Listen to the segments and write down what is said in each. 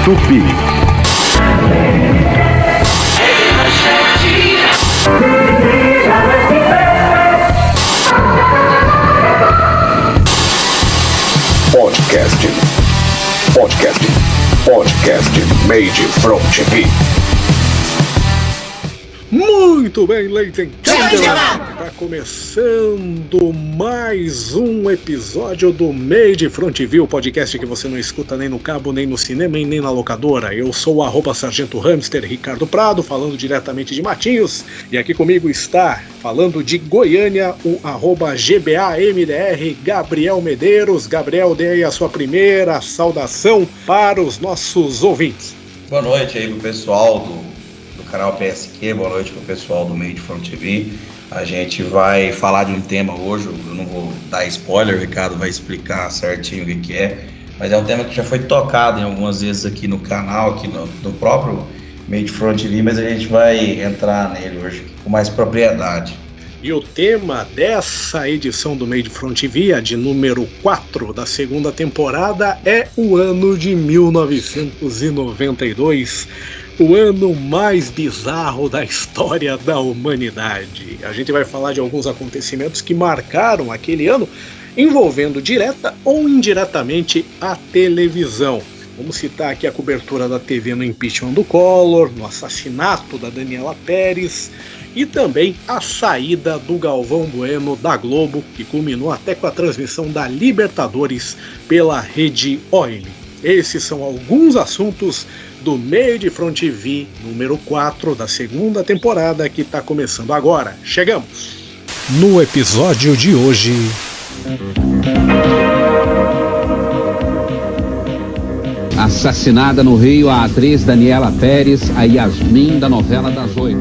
Tupi. Podcast Made from TV. Muito bem, ladies and gentlemen, está começando mais um episódio do Made from TV, o podcast que você não escuta nem no cabo, nem no cinema e nem na locadora. Eu sou o @Sargento Hamster, Ricardo Prado, falando diretamente de Matinhos, e aqui comigo está, falando de Goiânia, o @GBAMDR, Gabriel Medeiros. Gabriel, dê aí a sua primeira saudação para os nossos ouvintes. Boa noite aí pro pessoal do canal PSQ, boa noite pro pessoal do Made from TV. A gente vai falar de um tema hoje, eu não vou dar spoiler, o Ricardo vai explicar certinho o que é, mas é um tema que já foi tocado em algumas vezes aqui no canal, aqui no próprio Made from TV, mas a gente vai entrar nele hoje com mais propriedade. E o tema dessa edição do Made from TV, a de número 4 da segunda temporada, é o ano de 1992. O ano mais bizarro da história da humanidade. A gente vai falar de alguns acontecimentos que marcaram aquele ano, envolvendo direta ou indiretamente a televisão. Vamos citar aqui a cobertura da TV no impeachment do Collor, no assassinato da Daniela Pérez e também a saída do Galvão Bueno da Globo, que culminou até com a transmissão da Libertadores pela Rede OIL. Esses são alguns assuntos do Made from TV número 4 da segunda temporada que está começando agora. Chegamos! No episódio de hoje... Assassinada no Rio a atriz Daniela Pérez, a Yasmin da novela das 8.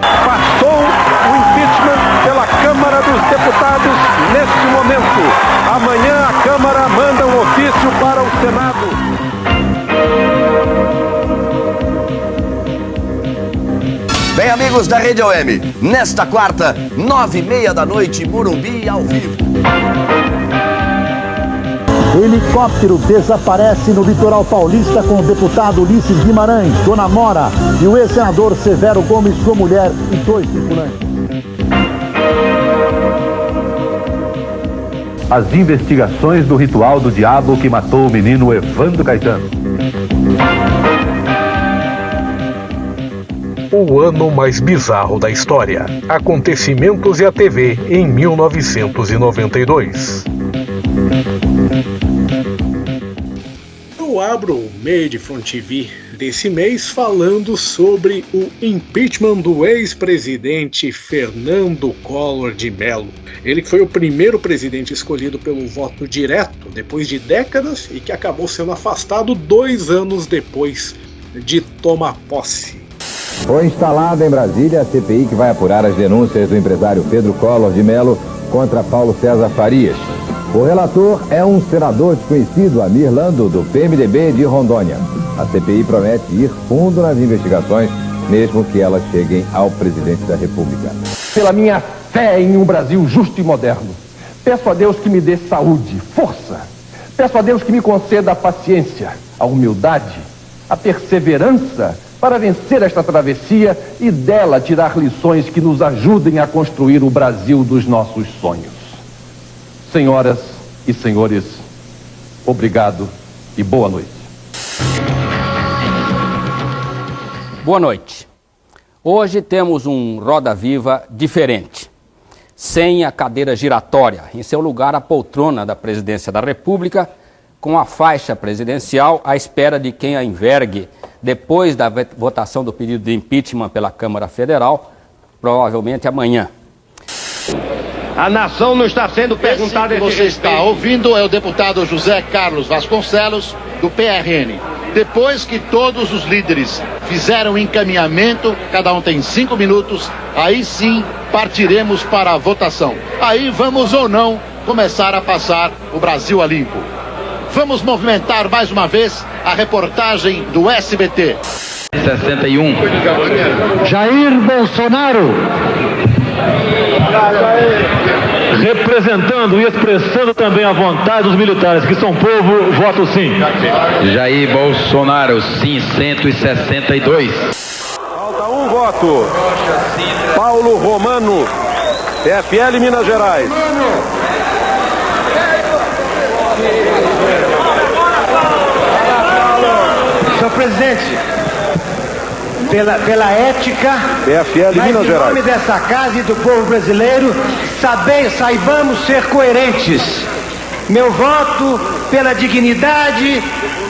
Passou o impeachment pela Câmara dos Deputados neste momento. Amanhã a Câmara manda um ofício para o Senado. Bem, amigos da Rede OM, nesta quarta, 9h30 da noite, Morumbi ao vivo. Helicóptero desaparece no litoral paulista com o deputado Ulisses Guimarães, Dona Mora e o ex-senador Severo Gomes, sua mulher e 2 tripulantes. As investigações do ritual do diabo que matou o menino Evandro Caetano. O ano mais bizarro da história. Acontecimentos e a TV em 1992. Eu abro o Made from TV desse mês falando sobre o impeachment do ex-presidente Fernando Collor de Mello. Ele que foi o primeiro presidente escolhido pelo voto direto depois de décadas e que acabou sendo afastado 2 anos depois de tomar posse. Foi instalada em Brasília a CPI que vai apurar as denúncias do empresário Pedro Collor de Mello contra Paulo César Farias. O relator é um senador desconhecido, Amir Lando, do PMDB de Rondônia. A CPI promete ir fundo nas investigações, mesmo que elas cheguem ao presidente da República. Pela minha fé em um Brasil justo e moderno, peço a Deus que me dê saúde, força. Peço a Deus que me conceda a paciência, a humildade, a perseverança para vencer esta travessia e dela tirar lições que nos ajudem a construir o Brasil dos nossos sonhos. Senhoras e senhores, obrigado e boa noite. Boa noite. Hoje temos um Roda Viva diferente. Sem a cadeira giratória, em seu lugar a poltrona da presidência da República, com a faixa presidencial à espera de quem a envergue depois da votação do pedido de impeachment pela Câmara Federal, provavelmente amanhã. A nação não está sendo perguntada. Esse que você está ouvindo é o deputado José Carlos Vasconcelos, do PRN. Depois que todos os líderes fizeram o encaminhamento, cada um tem 5 minutos, aí sim partiremos para a votação. Aí vamos ou não começar a passar o Brasil a limpo. Vamos movimentar mais uma vez a reportagem do SBT. 61. Jair Bolsonaro. representando e expressando também a vontade dos militares, que são povo, voto sim. Jair Bolsonaro, sim, 162. Falta um voto. Paulo Romano, PFL Minas Gerais. Senhor presidente, pela ética, PFL mas Minas em Gerais. nome dessa casa e do povo brasileiro, saibamos ser coerentes. Meu voto pela dignidade,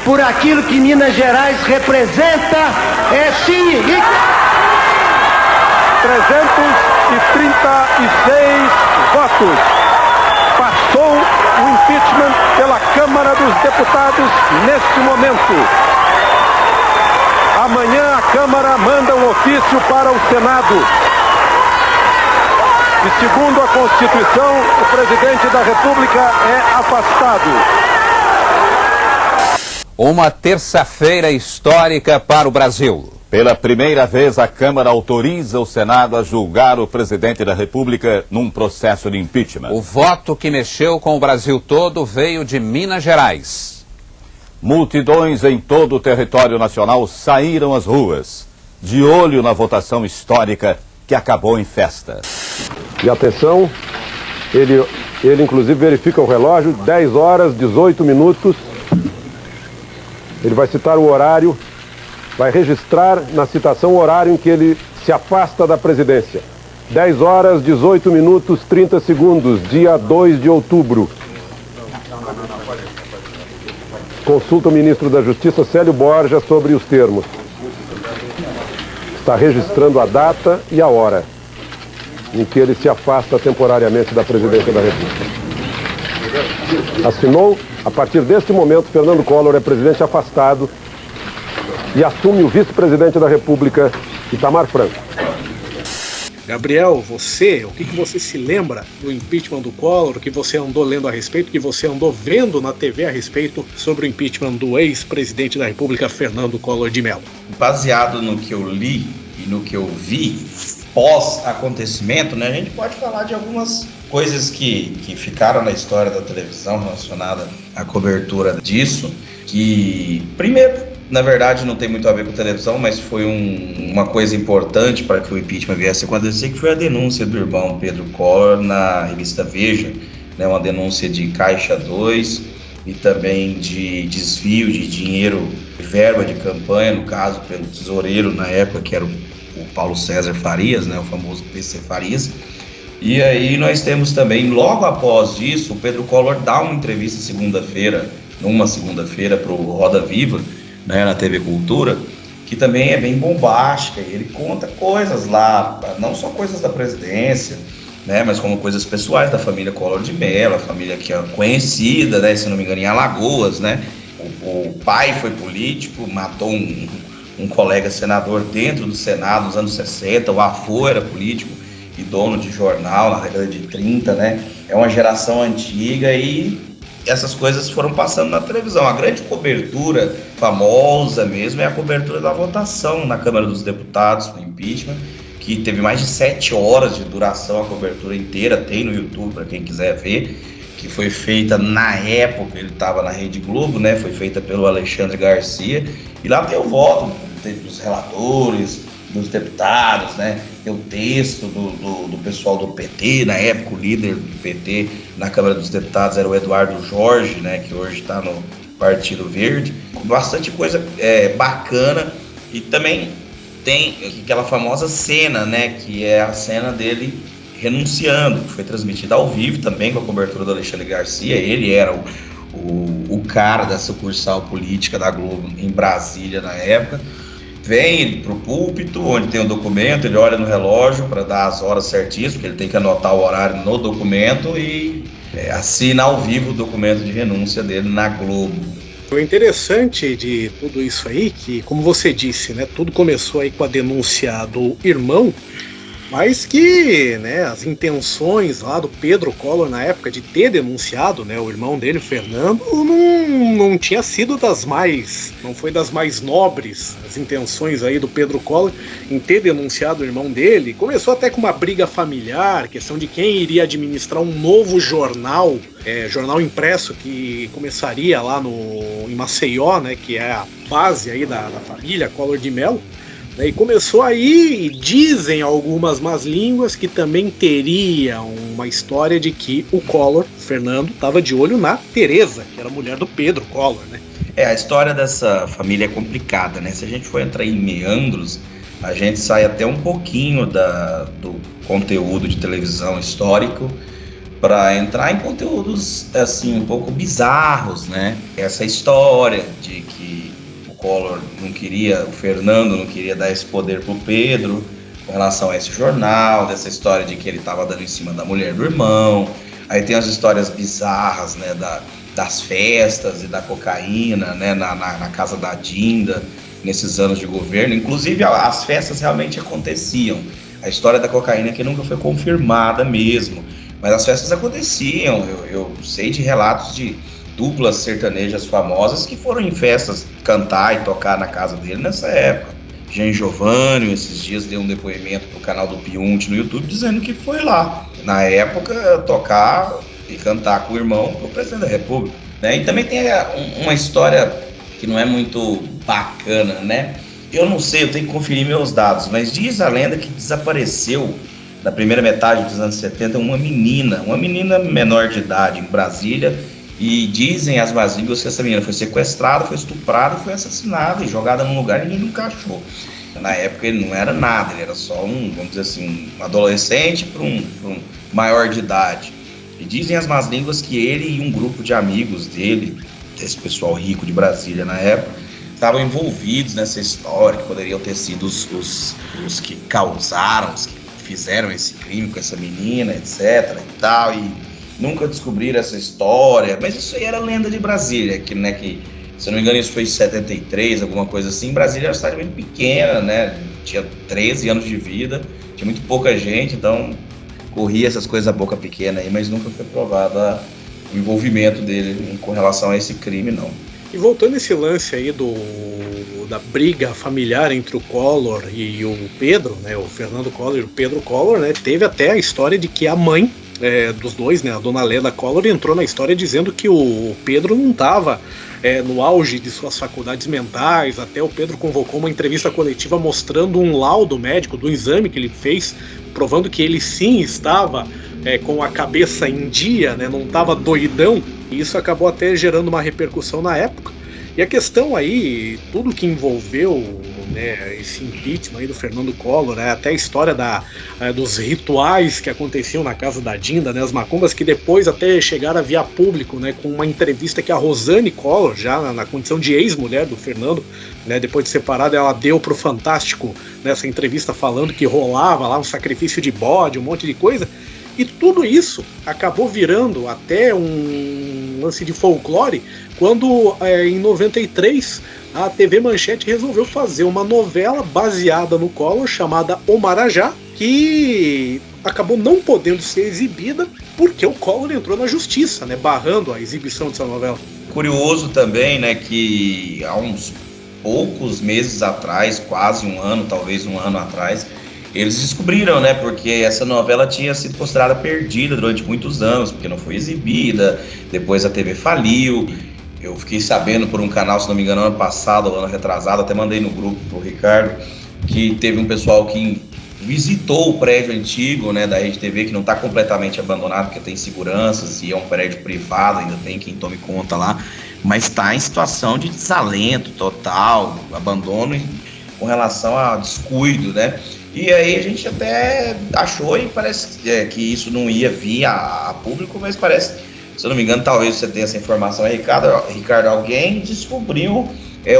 por aquilo que Minas Gerais representa, é sim. 336 votos. Passou o impeachment pela Câmara dos Deputados neste momento. Amanhã a Câmara manda um ofício para o Senado. E segundo a Constituição, o presidente da República é afastado. Uma terça-feira histórica para o Brasil. Pela primeira vez, a Câmara autoriza o Senado a julgar o presidente da República num processo de impeachment. O voto que mexeu com o Brasil todo veio de Minas Gerais. Multidões em todo o território nacional saíram às ruas, de olho na votação histórica que acabou em festa. E atenção, ele inclusive verifica o relógio, 10 horas, 18 minutos. Ele vai citar o horário, vai registrar na citação o horário em que ele se afasta da presidência. 10 horas, 18 minutos, 30 segundos, dia 2 de outubro. Consulta o ministro da Justiça, Célio Borja, sobre os termos. Está registrando a data e a hora em que ele se afasta temporariamente da presidência da República. Assinou, a partir deste momento, Fernando Collor é presidente afastado e assume o vice-presidente da República, Itamar Franco. Gabriel, o que você se lembra do impeachment do Collor, o que você andou lendo a respeito, o que você andou vendo na TV a respeito sobre o impeachment do ex-presidente da República, Fernando Collor de Mello? Baseado no que eu li e no que eu vi pós-acontecimento, né, a gente pode falar de algumas coisas que ficaram na história da televisão relacionada à cobertura disso, que, primeiro, na verdade não tem muito a ver com televisão, mas foi uma coisa importante para que o impeachment viesse a acontecer, que foi a denúncia do irmão Pedro Collor na revista Veja, né, uma denúncia de Caixa 2 e também de desvio de dinheiro, verba de campanha, no caso pelo tesoureiro na época, que era o Paulo César Farias, né, o famoso PC Farias. E aí nós temos também, logo após isso, o Pedro Collor dá uma entrevista numa segunda-feira para o Roda Viva, né, na TV Cultura, que também é bem bombástica. Ele conta coisas lá, não só coisas da presidência, né, mas como coisas pessoais da família Collor de Mello, a família que é conhecida, né, se não me engano, em Alagoas, né. O pai foi político, matou um colega senador dentro do Senado nos anos 60, o avô era político e dono de jornal na década de 30, né. É uma geração antiga e essas coisas foram passando na televisão. A grande cobertura famosa mesmo é a cobertura da votação na Câmara dos Deputados, no impeachment, que teve mais de 7 horas de duração, a cobertura inteira, tem no YouTube para quem quiser ver, que foi feita na época, ele estava na Rede Globo, né? Foi feita pelo Alexandre Garcia, e lá tem o voto dos relatores, dos deputados, né? Tem o texto do pessoal do PT, na época o líder do PT na Câmara dos Deputados era o Eduardo Jorge, né? Que hoje está no Partido Verde. Bastante coisa bacana, e também tem aquela famosa cena, né? Que é a cena dele renunciando, que foi transmitida ao vivo também com a cobertura do Alexandre Garcia. Ele era o cara da sucursal política da Globo em Brasília na época. Vem pro púlpito, onde tem o documento, ele olha no relógio para dar as horas certinhas, porque ele tem que anotar o horário no documento e assina ao vivo o documento de renúncia dele na Globo. O interessante de tudo isso aí, que como você disse, né, tudo começou aí com a denúncia do irmão, Mas que, né, as intenções lá do Pedro Collor na época de ter denunciado, né, o irmão dele, o Fernando, não tinha sido não foi das mais nobres as intenções aí do Pedro Collor em ter denunciado o irmão dele. Começou até com uma briga familiar, questão de quem iria administrar um novo jornal, jornal impresso que começaria lá em Maceió, né, que é a base aí da família Collor de Mello. E começou aí, e dizem algumas más línguas que também teria uma história de que o Collor, Fernando, estava de olho na Tereza, que era a mulher do Pedro Collor, né? A história dessa família é complicada, né? Se a gente for entrar em meandros, a gente sai até um pouquinho do conteúdo de televisão histórico para entrar em conteúdos, assim, um pouco bizarros, né? Essa história de que Collor o Fernando não queria dar esse poder pro Pedro com relação a esse jornal, dessa história de que ele estava dando em cima da mulher do irmão. Aí tem as histórias bizarras, né, das festas e da cocaína, né, na casa da Dinda, nesses anos de governo. Inclusive as festas realmente aconteciam. A história da cocaína que nunca foi confirmada mesmo, mas as festas aconteciam. Eu sei de relatos de duplas sertanejas famosas que foram em festas cantar e tocar na casa dele nessa época. Jean Giovanni, esses dias, deu um depoimento pro canal do Piunte no YouTube dizendo que foi lá, na época, tocar e cantar com o irmão pro presidente da República, né? E também tem uma história que não é muito bacana, né? Eu não sei, eu tenho que conferir meus dados, mas diz a lenda que desapareceu na primeira metade dos anos 70 uma menina menor de idade em Brasília. E dizem as más línguas que essa menina foi sequestrada, foi estuprada, foi assassinada e jogada num lugar e ninguém nunca achou. Na época ele não era nada, ele era só vamos dizer assim, um adolescente para um maior de idade. E dizem as más línguas que ele e um grupo de amigos dele, esse pessoal rico de Brasília na época, estavam envolvidos nessa história, que poderiam ter sido os que causaram, os que fizeram esse crime com essa menina, etc. e tal, e nunca descobriram essa história, mas isso aí era lenda de Brasília, que, né, que, se eu não me engano, isso foi em 73, alguma coisa assim. Brasília era uma cidade muito pequena, né, tinha 13 anos de vida, tinha muito pouca gente, então corria essas coisas a boca pequena aí, mas nunca foi provado o envolvimento dele com relação a esse crime, não. E voltando esse lance aí da briga familiar entre o Collor e o Pedro, né, o Fernando Collor e o Pedro Collor, né, teve até a história de que a mãe dos dois, né, a dona Leda Collor, entrou na história dizendo que o Pedro não estava no auge de suas faculdades mentais. Até o Pedro convocou uma entrevista coletiva mostrando um laudo médico do exame que ele fez, provando que ele sim estava com a cabeça em dia, né, não estava doidão, e isso acabou até gerando uma repercussão na época. E a questão aí, tudo que envolveu, né, esse impeachment aí do Fernando Collor, até a história dos rituais que aconteciam na casa da Dinda, né, as macumbas que depois até chegaram a vir a público, né, com uma entrevista que a Rosane Collor, já na condição de ex-mulher do Fernando, né, depois de separada, ela deu pro Fantástico nessa entrevista falando que rolava lá um sacrifício de bode, um monte de coisa. E tudo isso acabou virando até um lance de folclore quando, em 93, a TV Manchete resolveu fazer uma novela baseada no Collor chamada O Marajá, que acabou não podendo ser exibida porque o Collor entrou na justiça, né, barrando a exibição dessa novela. Curioso também, né, que há uns poucos meses atrás, quase um ano, talvez um ano atrás, eles descobriram, né, porque essa novela tinha sido considerada perdida durante muitos anos, porque não foi exibida, depois a TV faliu. Eu fiquei sabendo por um canal, se não me engano, ano passado, ano retrasado, até mandei no grupo pro Ricardo, que teve um pessoal que visitou o prédio antigo, né, da Rede TV, que não está completamente abandonado, porque tem seguranças e é um prédio privado, ainda tem quem tome conta lá, mas está em situação de desalento total, abandono com relação a descuido, né? E aí a gente até achou, e parece que isso não ia vir a público, mas parece, se eu não me engano, talvez você tenha essa informação aí, Ricardo, alguém descobriu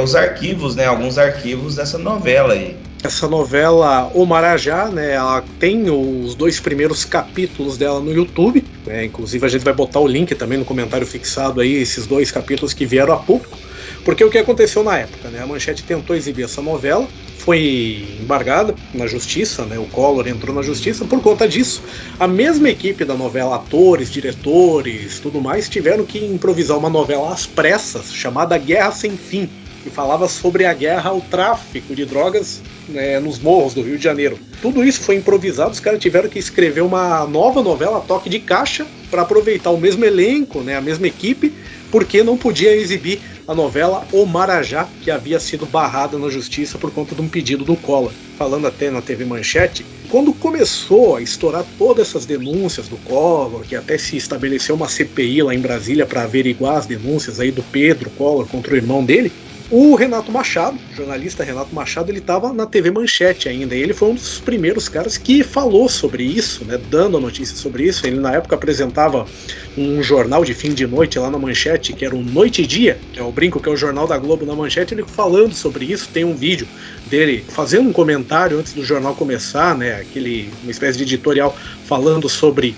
os arquivos, né, alguns arquivos dessa novela aí. Essa novela O Marajá, né, ela tem os 2 primeiros capítulos dela no YouTube, né, inclusive a gente vai botar o link também no comentário fixado aí, esses 2 capítulos que vieram a público, porque o que aconteceu na época, né, a Manchete tentou exibir essa novela, foi embargada na justiça, né? O Collor entrou na justiça por conta disso. A mesma equipe da novela, atores, diretores, tudo mais, tiveram que improvisar uma novela às pressas chamada Guerra Sem Fim, que falava sobre a guerra ao tráfico de drogas, né, nos morros do Rio de Janeiro. Tudo isso foi improvisado, os caras tiveram que escrever uma nova novela a toque de caixa para aproveitar o mesmo elenco, né, a mesma equipe, porque não podia exibir a novela O Marajá, que havia sido barrada na justiça por conta de um pedido do Collor. Falando até na TV Manchete, quando começou a estourar todas essas denúncias do Collor, que até se estabeleceu uma CPI lá em Brasília para averiguar as denúncias aí do Pedro Collor contra o irmão dele, o Renato Machado, o jornalista Renato Machado, ele estava na TV Manchete ainda, e ele foi um dos primeiros caras que falou sobre isso, né, dando a notícia sobre isso. Ele na época apresentava um jornal de fim de noite lá na Manchete, que era o Noite e Dia, que é o Brinco, que é o jornal da Globo na Manchete, ele falando sobre isso. Tem um vídeo dele fazendo um comentário antes do jornal começar, né, uma espécie de editorial falando sobre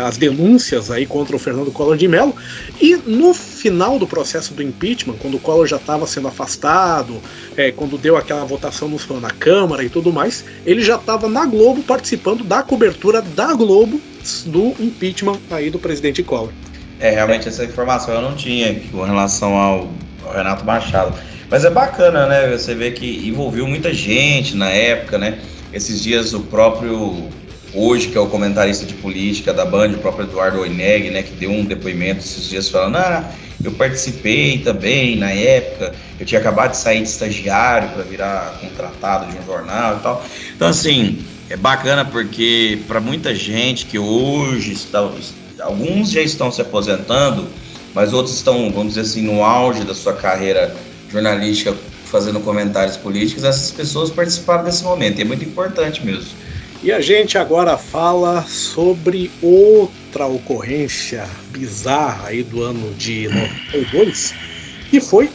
as denúncias aí contra o Fernando Collor de Mello. E no final do processo do impeachment, quando o Collor já estava sendo afastado, quando deu aquela votação na Câmara e tudo mais, ele já estava na Globo participando da cobertura da Globo do impeachment aí do presidente Collor. Realmente essa informação eu não tinha com relação ao Renato Machado. Mas é bacana, né? Você vê que envolveu muita gente na época, né? Esses dias o próprio, hoje, que é o comentarista de política da Band, o próprio Eduardo Oineg, né? Que deu um depoimento esses dias falando, eu participei também na época, eu tinha acabado de sair de estagiário para virar contratado de um jornal e tal. Então, assim, é bacana porque para muita gente que hoje alguns já estão se aposentando, mas outros estão, vamos dizer assim, no auge da sua carreira jornalística, fazendo comentários políticos, essas pessoas participaram desse momento, e é muito importante mesmo. E a gente agora fala sobre outra ocorrência bizarra aí do ano de 92, que foi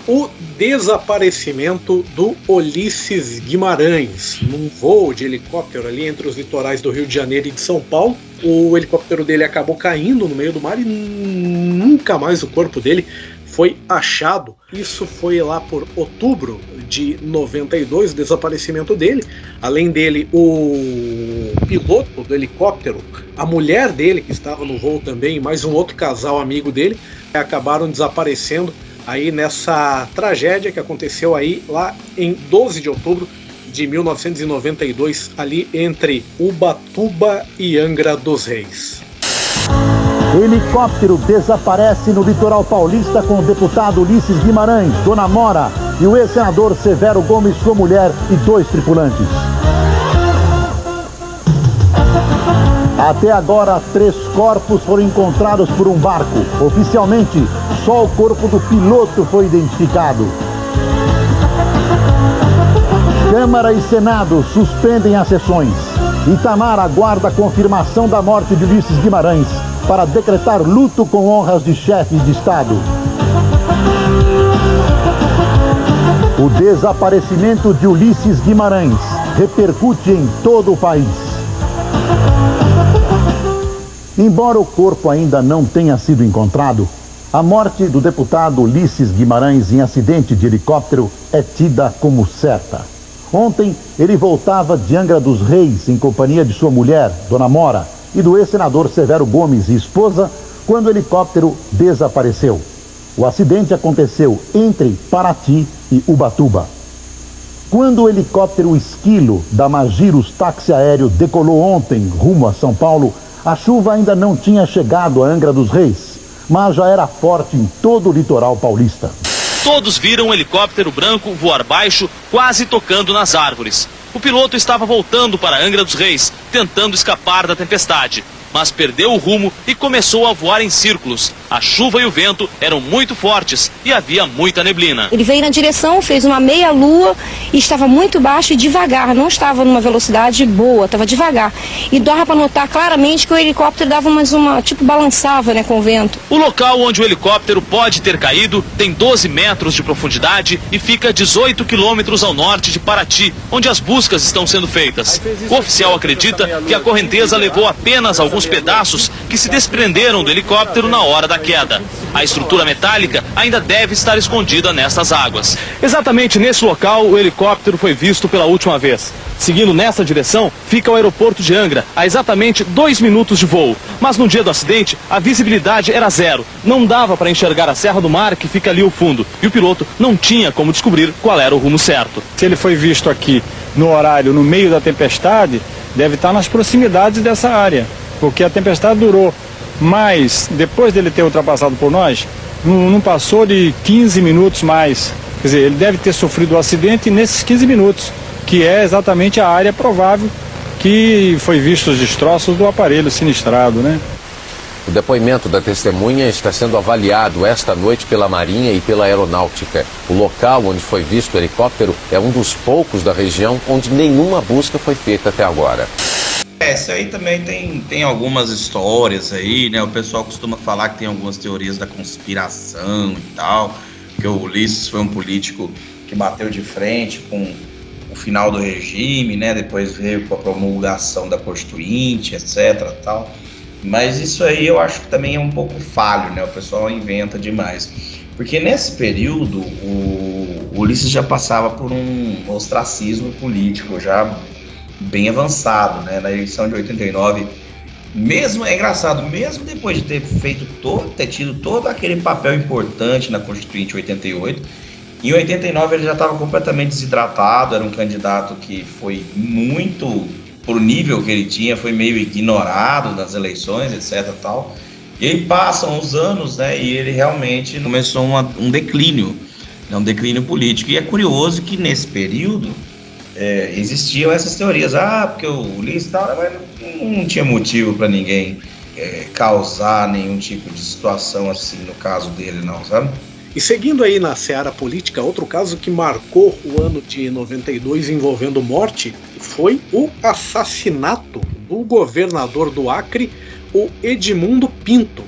o desaparecimento do Ulisses Guimarães, num voo de helicóptero ali entre os litorais do Rio de Janeiro e de São Paulo. O helicóptero dele acabou caindo no meio do mar e nunca mais o corpo dele foi achado. Isso foi lá por outubro de 92, o desaparecimento dele. Além dele, o piloto do helicóptero, a mulher dele, que estava no voo também, mais um outro casal amigo dele, acabaram desaparecendo aí nessa tragédia que aconteceu aí lá em 12 de outubro de 1992, ali entre Ubatuba e Angra dos Reis. Helicóptero desaparece no litoral paulista com o deputado Ulisses Guimarães, Dona Mora e o ex-senador Severo Gomes, sua mulher e 2 tripulantes. Até agora, 3 corpos foram encontrados por um barco. Oficialmente, só o corpo do piloto foi identificado. Câmara e Senado suspendem as sessões. Itamar aguarda a confirmação da morte de Ulisses Guimarães para decretar luto com honras de chefe de Estado. O desaparecimento de Ulisses Guimarães repercute em todo o país. Embora o corpo ainda não tenha sido encontrado, a morte do deputado Ulisses Guimarães em acidente de helicóptero é tida como certa. Ontem, ele voltava de Angra dos Reis em companhia de sua mulher, Dona Mora, e do ex-senador Severo Gomes e esposa, quando o helicóptero desapareceu. O acidente aconteceu entre Paraty e Ubatuba. Quando o helicóptero Esquilo da Magiros Táxi Aéreo decolou ontem rumo a São Paulo, a chuva ainda não tinha chegado a Angra dos Reis, mas já era forte em todo o litoral paulista. Todos viram um helicóptero branco voar baixo, quase tocando nas árvores. O piloto estava voltando para Angra dos Reis, tentando escapar da tempestade, mas perdeu o rumo e começou a voar em círculos. A chuva e o vento eram muito fortes e havia muita neblina. Ele veio na direção, fez uma meia-lua e estava muito baixo e devagar, não estava numa velocidade boa, estava devagar. E dava para notar claramente que o helicóptero dava balançava, né, com o vento. O local onde o helicóptero pode ter caído tem 12 metros de profundidade e fica a 18 quilômetros ao norte de Paraty, onde as buscas estão sendo feitas. O oficial acredita que a correnteza levou apenas alguns pedaços que se desprenderam do helicóptero na hora da da queda. A estrutura metálica ainda deve estar escondida nestas águas. Exatamente nesse local, o helicóptero foi visto pela última vez. Seguindo nessa direção, fica o aeroporto de Angra, a exatamente 2 minutos de voo. Mas no dia do acidente, a visibilidade era zero. Não dava para enxergar a Serra do Mar, que fica ali ao fundo. E o piloto não tinha como descobrir qual era o rumo certo. Se ele foi visto aqui no horário, no meio da tempestade, deve estar nas proximidades dessa área. Porque a tempestade durou. Mas, depois dele ter ultrapassado por nós, não passou de 15 minutos mais. Quer dizer, ele deve ter sofrido o acidente nesses 15 minutos, que é exatamente a área provável que foi visto os destroços do aparelho sinistrado, né? O depoimento da testemunha está sendo avaliado esta noite pela Marinha e pela Aeronáutica. O local onde foi visto o helicóptero é um dos poucos da região onde nenhuma busca foi feita até agora. Isso aí também tem algumas histórias aí, né? O pessoal costuma falar que tem algumas teorias da conspiração e tal, que o Ulisses foi um político que bateu de frente com o final do regime, né? Depois veio com a promulgação da Constituinte, etc, tal. Mas isso aí eu acho que também é um pouco falho, né? O pessoal inventa demais. Porque nesse período, o Ulisses já passava por um ostracismo político, já bem avançado, né? Na eleição de 89, mesmo, é engraçado, mesmo depois de ter tido todo aquele papel importante na Constituinte 88, em 89 ele já estava completamente desidratado, era um candidato que foi muito, pro nível que ele tinha, foi meio ignorado nas eleições, etc, tal. E aí passam os anos, né, e ele realmente começou um declínio, né, um declínio político. E é curioso que nesse período existiam essas teorias, porque o Ulisses tal, mas não tinha motivo para ninguém causar nenhum tipo de situação assim no caso dele, não, sabe? E seguindo aí na seara política, outro caso que marcou o ano de 92 envolvendo morte foi o assassinato do governador do Acre, o Edmundo Pinto.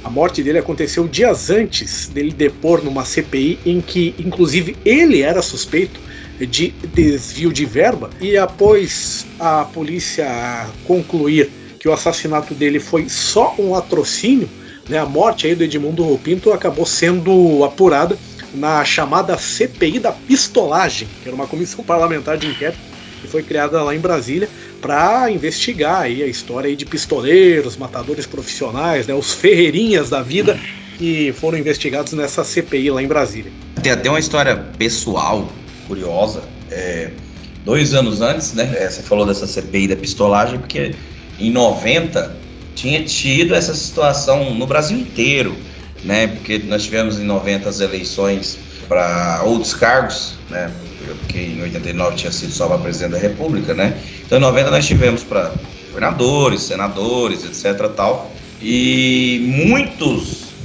A morte dele aconteceu dias antes dele depor numa CPI em que, inclusive, ele era suspeito de desvio de verba, e após a polícia concluir que o assassinato dele foi só um latrocínio, né, a morte aí do Edmundo Pinto acabou sendo apurada na chamada CPI da pistolagem, que era uma comissão parlamentar de inquérito que foi criada lá em Brasília para investigar aí a história aí de pistoleiros, matadores profissionais, né, os ferreirinhas da vida que foram investigados nessa CPI lá em Brasília. Tem até uma história pessoal curiosa. 2 anos antes, né, você falou dessa CPI da pistolagem, porque em 90 tinha tido essa situação no Brasil inteiro, né, porque nós tivemos em 90 as eleições para outros cargos, né, porque em 89 tinha sido só para presidente da República, né, então em 90 nós tivemos para governadores, senadores, etc, tal, e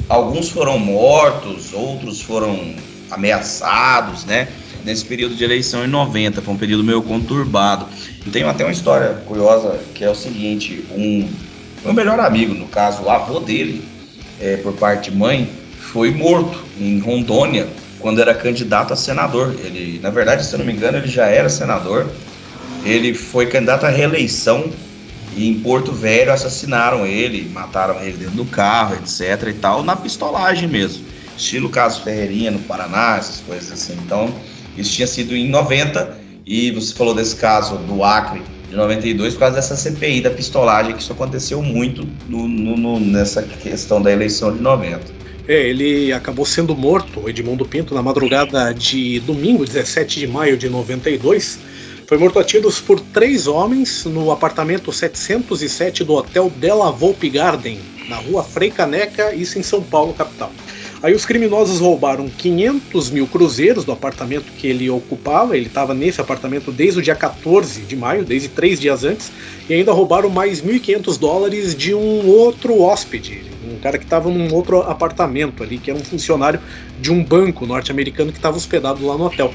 alguns foram mortos, outros foram ameaçados, né, nesse período de eleição em 90, foi um período meio conturbado. E tem até uma história curiosa, que é o seguinte, meu melhor amigo, no caso, o avô dele, por parte de mãe, foi morto em Rondônia, quando era candidato a senador. Ele, na verdade, se eu não me engano, ele já era senador, ele foi candidato à reeleição, e em Porto Velho assassinaram ele, mataram ele dentro do carro, etc e tal, na pistolagem mesmo, estilo caso Ferreirinha no Paraná, essas coisas assim. Então, isso tinha sido em 90, e você falou desse caso do Acre de 92 por causa dessa CPI da pistolagem, que isso aconteceu muito nessa questão da eleição de 90. Ele acabou sendo morto, o Edmundo Pinto, na madrugada de domingo, 17 de maio de 92. Foi morto a tiros por 3 homens no apartamento 707 do Hotel Della Volpe Garden, na rua Frei Caneca, isso em São Paulo, capital. Aí os criminosos roubaram 500 mil cruzeiros do apartamento que ele ocupava. Ele estava nesse apartamento desde o dia 14 de maio, desde 3 dias antes, e ainda roubaram mais $1.500 de um outro hóspede, um cara que estava num outro apartamento ali, que era um funcionário de um banco norte-americano que estava hospedado lá no hotel.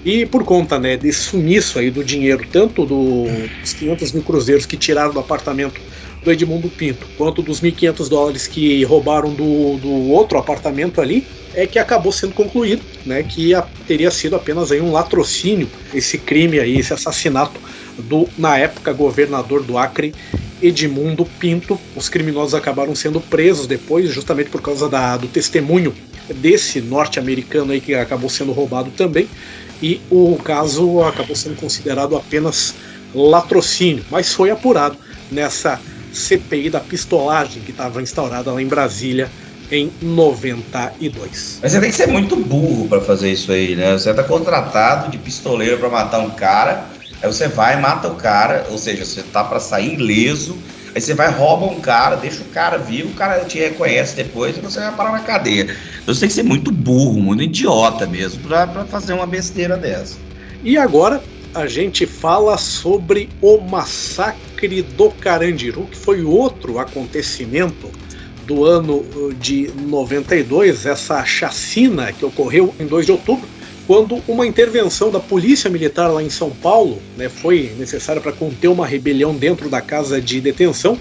E por conta, né, desse sumiço aí do dinheiro, tanto dos 500 mil cruzeiros que tiraram do apartamento do Edmundo Pinto, quanto dos $1.500 que roubaram do outro apartamento ali, é que acabou sendo concluído, né, que teria sido apenas aí um latrocínio, esse crime aí, esse assassinato do, na época, governador do Acre, Edmundo Pinto. Os criminosos acabaram sendo presos depois, justamente por causa do testemunho desse norte-americano aí que acabou sendo roubado também, e o caso acabou sendo considerado apenas latrocínio, mas foi apurado nessa CPI da pistolagem que estava instaurada lá em Brasília em 92. Mas você tem que ser muito burro para fazer isso aí, né? Você tá contratado de pistoleiro para matar um cara, aí você vai e mata o cara, ou seja, você tá para sair ileso, aí você vai, rouba um cara, deixa o cara vivo, o cara te reconhece depois e você vai parar na cadeia. Então você tem que ser muito burro, muito idiota mesmo pra fazer uma besteira dessa. E agora a gente fala sobre o massacre do Carandiru, que foi outro acontecimento do ano de 92, essa chacina que ocorreu em 2 de outubro, quando uma intervenção da Polícia Militar lá em São Paulo, né, foi necessária para conter uma rebelião dentro da casa de detenção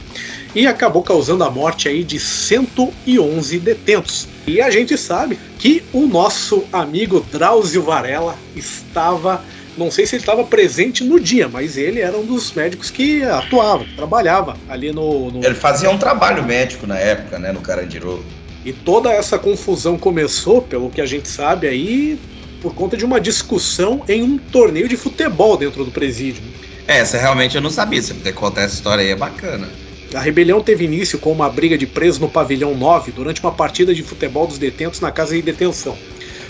e acabou causando a morte aí de 111 detentos. E a gente sabe que o nosso amigo Drauzio Varela estava, não sei se ele estava presente no dia, mas ele era um dos médicos que atuava, que trabalhava ali no... Ele fazia um trabalho médico na época, né, no Carandiru. E toda essa confusão começou, pelo que a gente sabe aí, por conta de uma discussão em um torneio de futebol dentro do presídio. Essa realmente eu não sabia, se você contar essa história aí é bacana. A rebelião teve início com uma briga de presos no pavilhão 9 durante uma partida de futebol dos detentos na casa de detenção.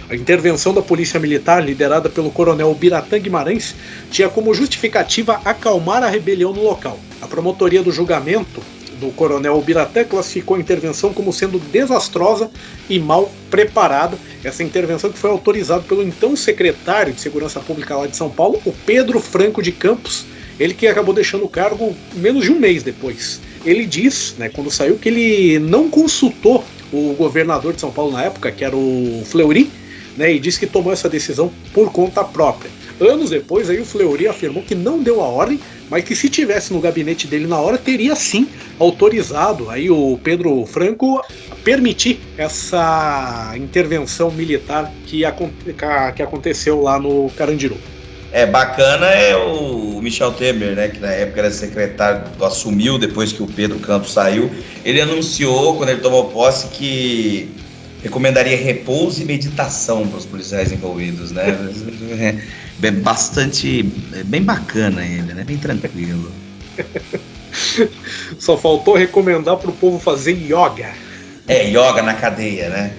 A intervenção da Polícia Militar, liderada pelo coronel Biratã Guimarães, tinha como justificativa acalmar a rebelião no local. A promotoria do julgamento do coronel Biratã classificou a intervenção como sendo desastrosa e mal preparada. Essa intervenção que foi autorizada pelo então secretário de Segurança Pública lá de São Paulo, o Pedro Franco de Campos, ele que acabou deixando o cargo menos de um mês depois. Ele diz, né, quando saiu, que ele não consultou o governador de São Paulo na época, que era o Fleury, né, e disse que tomou essa decisão por conta própria. Anos depois, aí o Fleury afirmou que não deu a ordem, mas que se tivesse no gabinete dele na hora, teria sim autorizado aí o Pedro Franco a permitir essa intervenção militar que aconteceu lá no Carandiru. Bacana é o Michel Temer, né, que na época era secretário, assumiu depois que o Pedro Campos saiu. Ele anunciou, quando ele tomou posse, que recomendaria repouso e meditação para os policiais envolvidos, né? Bem bacana ele, né? Bem tranquilo. Só faltou recomendar para o povo fazer yoga. Yoga na cadeia, né?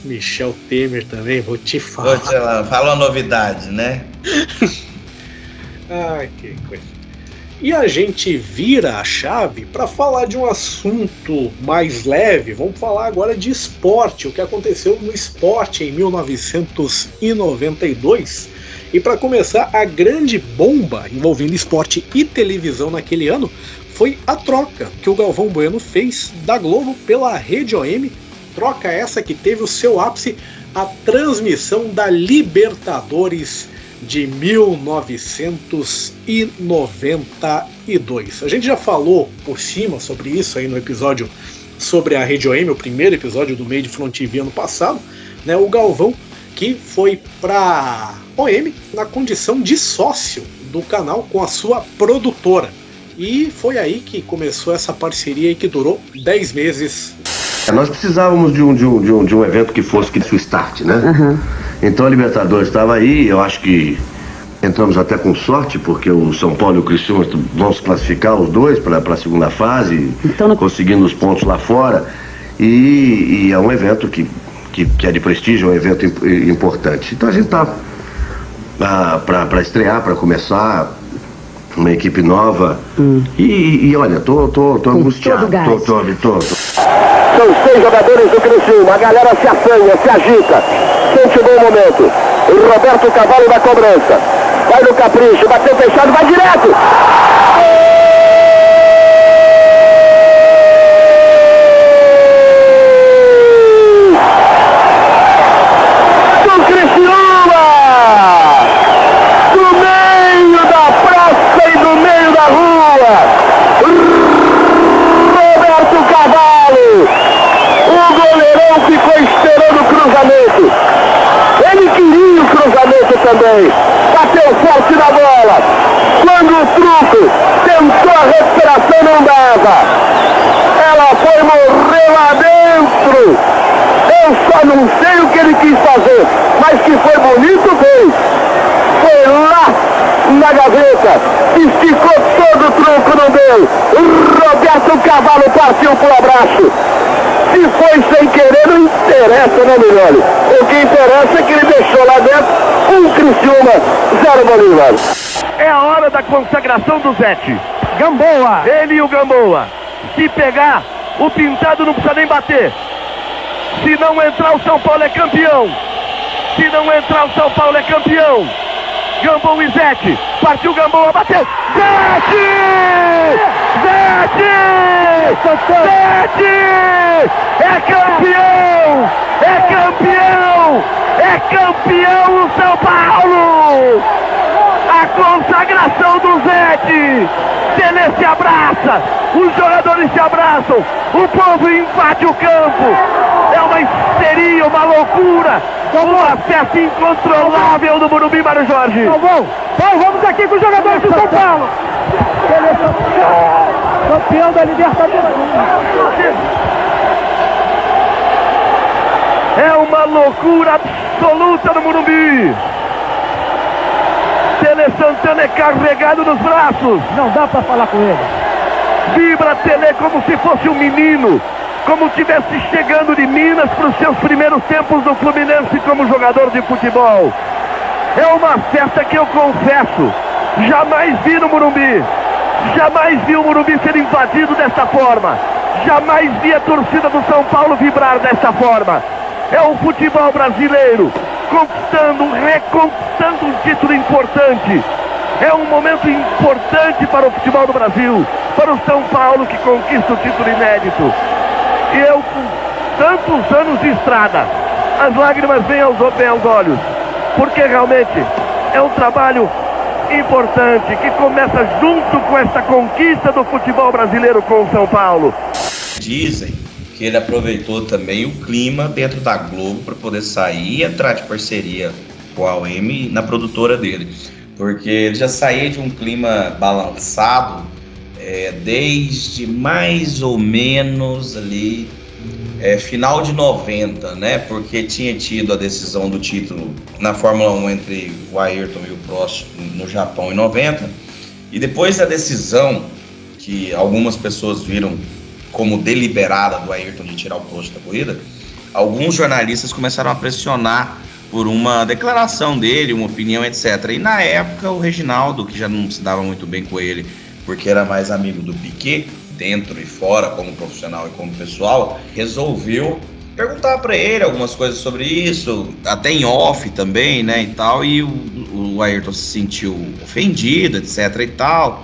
Michel Temer também, vou te falar. Fala uma novidade, né? Ai, que coisa. E a gente vira a chave para falar de um assunto mais leve. Vamos falar agora de esporte, o que aconteceu no esporte em 1992. E para começar, a grande bomba envolvendo esporte e televisão naquele ano foi a troca que o Galvão Bueno fez da Globo pela Rede OM. Troca essa que teve o seu ápice, a transmissão da Libertadores de 1992. A gente já falou por cima sobre isso aí no episódio sobre a Rede OM, o primeiro episódio do Made Front TV ano passado, né? O Galvão que foi para OM na condição de sócio do canal com a sua produtora. E foi aí que começou essa parceria aí que durou 10 meses. Nós precisávamos de um evento que fosse o start, né? Uhum. Então a Libertadores estava aí, eu acho que entramos até com sorte, porque o São Paulo e o Criciúma vão se classificar os dois para a segunda fase, então, conseguindo os pontos lá fora. E é um evento que é de prestígio, é um evento importante. Então a gente tá para estrear, para começar uma equipe nova. E olha, tô angustiado. Tô. São 6 jogadores do Criciúma, a galera se assanha, se agita, sente um bom momento. O Roberto Cavalo da cobrança, vai no capricho, bateu fechado, vai direto! Do Criciúma! Do meio da praça e do meio da rua! Roberto Cavalo! O goleirão ficou esperando o cruzamento. Ele queria o cruzamento também. Bateu forte na bola. tentando o truco, tentou a recuperação, não dava. Ela foi morrer lá dentro. Eu só não sei o que ele quis fazer, mas que foi bonito, fez. Foi lá na gaveta, esticou todo o truco, não deu. Roberto Cavalo partiu pro abraço. Se foi sem querer, não interessa, né, Milhões? O que interessa é que ele deixou lá dentro Criciúma, 0 Bolívar. É a hora da consagração do Zete. Gamboa. Ele e o Gamboa. Se pegar, o Pintado não precisa nem bater. Se não entrar, o São Paulo é campeão. Se não entrar, o São Paulo é campeão. Gamboa e Zete. Partiu Gamboa, bateu. Zete! Zete! Zete! É campeão! É campeão! É campeão o São Paulo! A consagração do Zete! Tele se abraça, os jogadores se abraçam, o povo invade o campo. É uma histeria, uma loucura, uma festa incontrolável do Morumbi, Mário Jorge. Vamos aqui com os jogadores do São Paulo. Campeão da Libertadores. É uma loucura absoluta no Morumbi. Tele Santana é carregado nos braços. Não dá pra falar com ele. Vibra Tele como se fosse um menino, como tivesse chegando de Minas para os seus primeiros tempos no Fluminense como jogador de futebol. É uma festa que eu confesso, jamais vi no Morumbi. Jamais vi o Morumbi ser invadido dessa forma. Jamais vi a torcida do São Paulo vibrar dessa forma. É o futebol brasileiro conquistando, reconquistando um título importante. É um momento importante para o futebol do Brasil, para o São Paulo que conquista o título inédito. E eu, com tantos anos de estrada, as lágrimas vêm aos olhos, porque realmente é um trabalho importante que começa junto com essa conquista do futebol brasileiro com o São Paulo. Dizem que ele aproveitou também o clima dentro da Globo para poder sair e entrar de parceria com a OM na produtora dele, porque ele já saía de um clima balançado desde mais ou menos ali final de 90, né? Porque tinha tido a decisão do título na Fórmula 1 entre o Ayrton e o Prost no Japão em 90, e depois da decisão que algumas pessoas viram como deliberada do Ayrton de tirar o Prost da corrida, alguns jornalistas começaram a pressionar por uma declaração dele, uma opinião, etc. E na época o Reginaldo, que já não se dava muito bem com ele, porque era mais amigo do Piquet, dentro e fora, como profissional e como pessoal, resolveu perguntar para ele algumas coisas sobre isso, até em off também, né, e tal, e o Ayrton se sentiu ofendido, etc. e tal.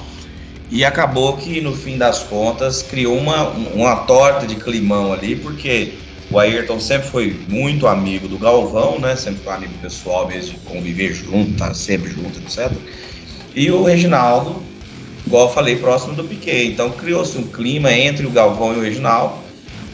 E acabou que, no fim das contas, criou uma torta de climão ali, porque o Ayrton sempre foi muito amigo do Galvão, né? Sempre foi amigo pessoal mesmo, de conviver junto, tá sempre junto, etc. E o Reginaldo, igual eu falei, próximo do Piquet. Então criou-se um clima entre o Galvão e o Reginaldo.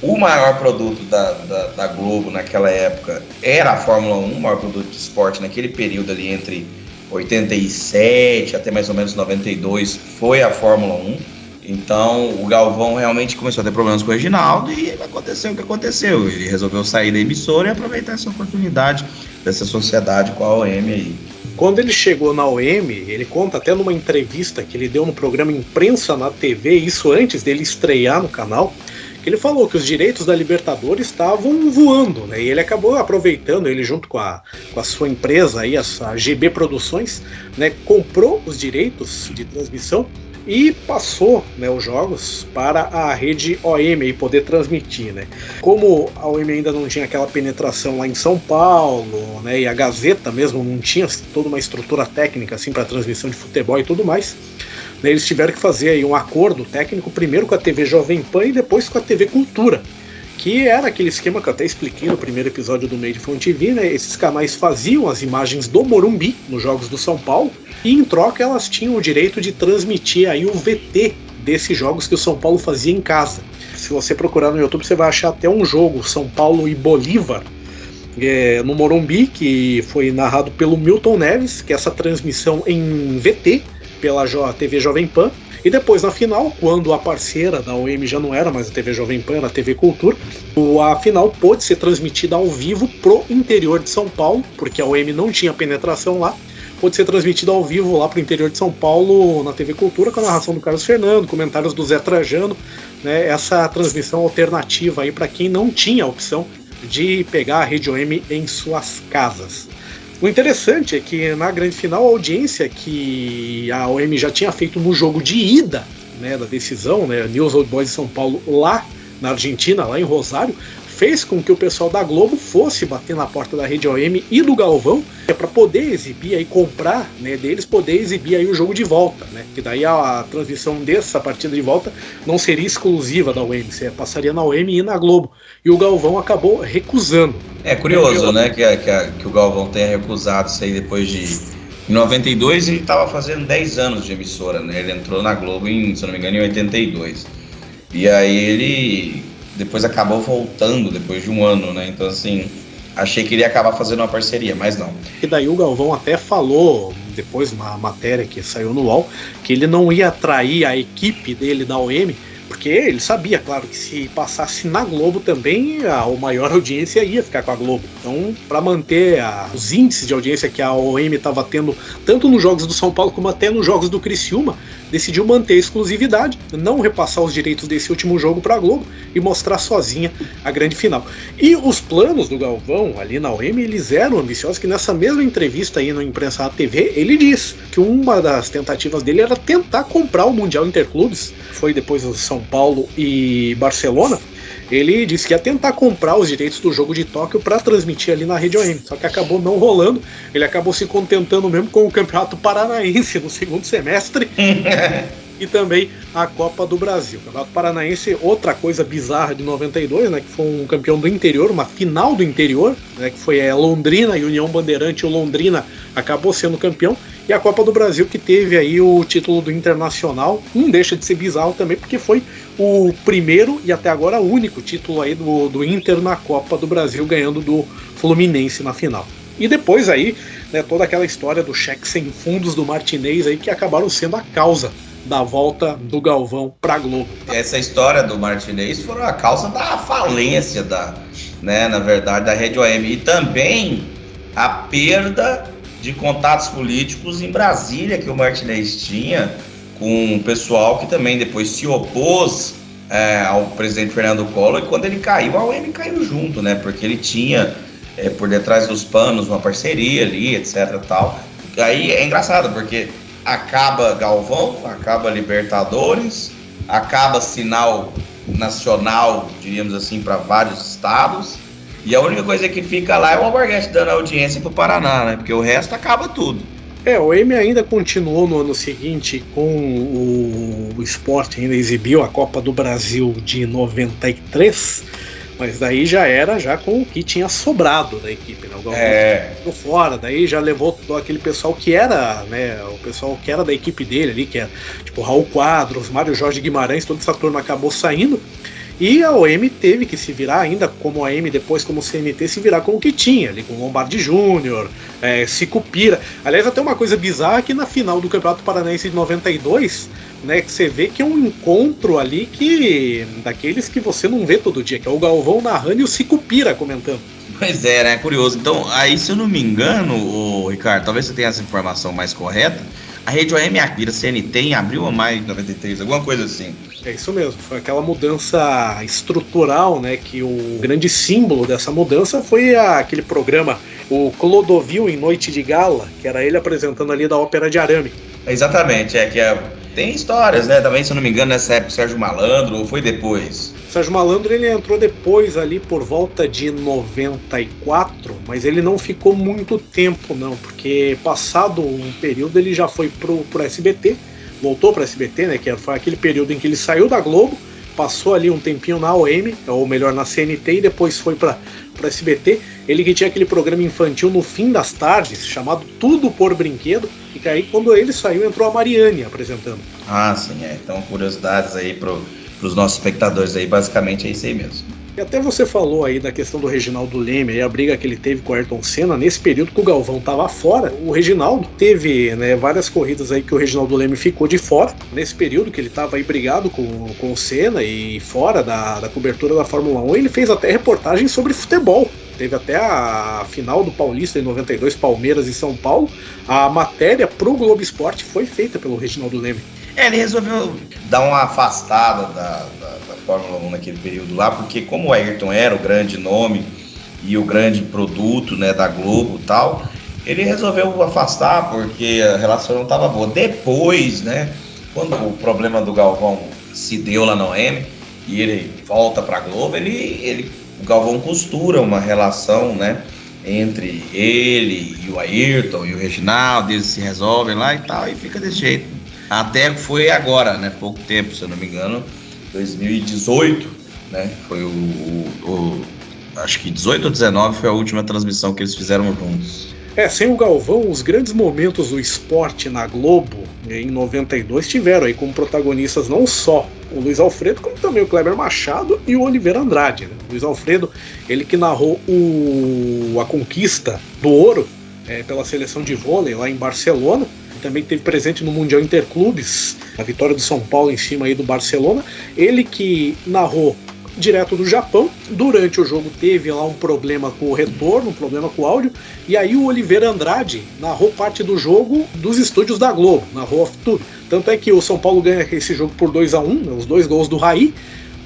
O maior produto da Globo naquela época era a Fórmula 1, o maior produto de esporte naquele período ali entre 87 até mais ou menos 92 foi a Fórmula 1. Então o Galvão realmente começou a ter problemas com o Reginaldo e aconteceu o que aconteceu. Ele resolveu sair da emissora e aproveitar essa oportunidade dessa sociedade com a OM aí. Quando ele chegou na OM, ele conta até numa entrevista que ele deu no programa Imprensa na TV, isso antes dele estrear no canal, que ele falou que os direitos da Libertadores estavam voando, né? E ele acabou aproveitando, ele junto com a sua empresa aí, a GB Produções, né, comprou os direitos de transmissão e passou, né, os jogos para a rede OM e poder transmitir, né? Como a OM ainda não tinha aquela penetração lá em São Paulo, né, e a Gazeta mesmo não tinha toda uma estrutura técnica assim para transmissão de futebol e tudo mais, né, eles tiveram que fazer aí um acordo técnico primeiro com a TV Jovem Pan e depois com a TV Cultura, que era aquele esquema que eu até expliquei no primeiro episódio do Made from TV, né? Esses canais faziam as imagens do Morumbi nos jogos do São Paulo e em troca elas tinham o direito de transmitir aí o VT desses jogos que o São Paulo fazia em casa. Se você procurar no YouTube você vai achar até um jogo, São Paulo e Bolívar, no Morumbi, que foi narrado pelo Milton Neves, que essa transmissão em VT pela TV Jovem Pan. E depois, na final, quando a parceira da OM já não era mais a TV Jovem Pan, era a TV Cultura, a final pôde ser transmitida ao vivo pro interior de São Paulo, porque a OM não tinha penetração lá, pôde ser transmitida ao vivo lá pro interior de São Paulo, na TV Cultura, com a narração do Carlos Fernando, comentários do Zé Trajano, né, essa transmissão alternativa aí para quem não tinha a opção de pegar a Rede OM em suas casas. O interessante é que na grande final a audiência que a OM já tinha feito no jogo de ida, né, da decisão, né, News Old Boys de São Paulo lá na Argentina, lá em Rosário, fez com que o pessoal da Globo fosse bater na porta da Rede OM e do Galvão para poder exibir aí, comprar, né, deles poder exibir aí o jogo de volta, né, que daí a transmissão dessa partida de volta não seria exclusiva da OM, passaria na OM e na Globo, e o Galvão acabou recusando. É curioso, né, que o Galvão tenha recusado isso aí depois de... Em 92 ele estava fazendo 10 anos de emissora, né, ele entrou na Globo em, se não me engano, em 82, e aí ele depois acabou voltando depois de um ano, né, então assim... Achei que ele ia acabar fazendo uma parceria, mas não. E daí o Galvão até falou, depois uma matéria que saiu no UOL, que ele não ia atrair a equipe dele da OM, porque ele sabia, claro, que se passasse na Globo também, a maior audiência ia ficar com a Globo. Então, para manter os índices de audiência que a OM estava tendo, tanto nos jogos do São Paulo como até nos jogos do Criciúma, decidiu manter a exclusividade, não repassar os direitos desse último jogo para a Globo e mostrar sozinha a grande final. E os planos do Galvão ali na OM, eles eram ambiciosos, que nessa mesma entrevista aí no Imprensa TV, ele diz que uma das tentativas dele era tentar comprar o Mundial Interclubes, foi depois o São Paulo e Barcelona. Ele disse que ia tentar comprar os direitos do jogo de Tóquio para transmitir ali na Rede OM, só que acabou não rolando. Ele acabou se contentando mesmo com o Campeonato Paranaense no segundo semestre e também a Copa do Brasil. O Campeonato Paranaense, outra coisa bizarra de 92, né, que foi um campeão do interior, uma final do interior, né, que foi a Londrina e União Bandeirante. O Londrina acabou sendo campeão. E a Copa do Brasil, que teve aí o título do Internacional, não deixa de ser bizarro também, porque foi o primeiro e até agora único título aí do Inter na Copa do Brasil, ganhando do Fluminense na final. E depois aí, né, toda aquela história do cheque sem fundos do Martinez aí, que acabaram sendo a causa da volta do Galvão pra Globo. Essa história do Martinez foi a causa da falência na verdade, da Rede OM, e também a perda de contatos políticos em Brasília que o Martinez tinha com o pessoal que também depois se opôs ao presidente Fernando Collor, e quando ele caiu, a OM caiu junto, né? Porque ele tinha por detrás dos panos uma parceria ali, etc. Tal. Aí é engraçado, porque acaba Galvão, acaba Libertadores, acaba sinal nacional, diríamos assim, para vários estados. E a única coisa que fica lá é o Alborguete dando audiência pro Paraná, né? Porque o resto acaba tudo. O OM ainda continuou no ano seguinte com o Sport, ainda exibiu a Copa do Brasil de 93, mas daí já era com o que tinha sobrado da equipe, né? O Galvão ficou fora, daí já levou todo aquele pessoal que era, né? O pessoal que era da equipe dele ali, que era tipo Raul Quadros, Mário Jorge Guimarães, toda essa turma acabou saindo. E a OM teve que se virar, ainda como a OM, depois como CNT, se virar com o que tinha, ali com Lombardi Júnior, Sicupira. Aliás, até uma coisa bizarra que na final do Campeonato Paranaense de 92, né, que você vê que é um encontro ali daqueles que você não vê todo dia, que é o Galvão narrando e o Sicupira comentando. Pois é, né, curioso. Então, aí se eu não me engano, Ricardo, talvez você tenha essa informação mais correta, a Rede OM vira CNT em abril ou maio de 93, alguma coisa assim. É isso mesmo, foi aquela mudança estrutural, né, que o grande símbolo dessa mudança foi aquele programa, o Clodovil em Noite de Gala, que era ele apresentando ali da Ópera de Arame. Exatamente, tem histórias, né, também, se eu não me engano, nessa época, Sérgio Malandro, ou foi depois? Sérgio Malandro, ele entrou depois ali por volta de 94, mas ele não ficou muito tempo não, porque passado um período ele já foi pro SBT, voltou para SBT, né, que foi aquele período em que ele saiu da Globo, passou ali um tempinho na OM, ou melhor, na CNT, e depois foi para SBT. Ele que tinha aquele programa infantil no fim das tardes, chamado Tudo por Brinquedo, e aí quando ele saiu, entrou a Mariane apresentando. Ah, sim, então curiosidades aí pros nossos espectadores aí, basicamente é isso aí mesmo. E até você falou aí da questão do Reginaldo Leme, aí a briga que ele teve com o Ayrton Senna, nesse período que o Galvão estava fora, o Reginaldo teve, né, várias corridas aí que o Reginaldo Leme ficou de fora, nesse período que ele estava aí brigado com o Senna e fora da cobertura da Fórmula 1, ele fez até reportagem sobre futebol. Teve até a final do Paulista em 92, Palmeiras e São Paulo. A matéria pro Globo Esporte foi feita pelo Reginaldo Leme. Ele resolveu dar uma afastada da Fórmula 1 naquele período lá, porque como o Ayrton era o grande nome e o grande produto, né, da Globo e tal, ele resolveu afastar porque a relação não estava boa. Depois, né, quando o problema do Galvão se deu lá no OM e ele volta para a Globo, o Galvão costura uma relação, né, entre ele e o Ayrton e o Reginaldo, eles se resolvem lá e tal, e fica desse jeito. Até foi agora, né, pouco tempo, se eu não me engano, 2018, né, foi acho que 18 ou 19 foi a última transmissão que eles fizeram juntos. Sem o Galvão, os grandes momentos do esporte na Globo, em 92, tiveram aí como protagonistas não só o Luiz Alfredo, como também o Kleber Machado e o Oliveira Andrade, né? O Luiz Alfredo, ele que narrou a conquista do ouro pela seleção de vôlei lá em Barcelona, e também esteve presente no Mundial Interclubes, a vitória do São Paulo em cima aí do Barcelona. Ele que narrou direto do Japão. Durante o jogo teve lá um problema com o retorno, um problema com o áudio, e aí o Oliveira Andrade narrou parte do jogo dos estúdios da Globo, narrou off-tour. Tanto é que o São Paulo ganha esse jogo por 2-1, né, os 2 gols do Raí.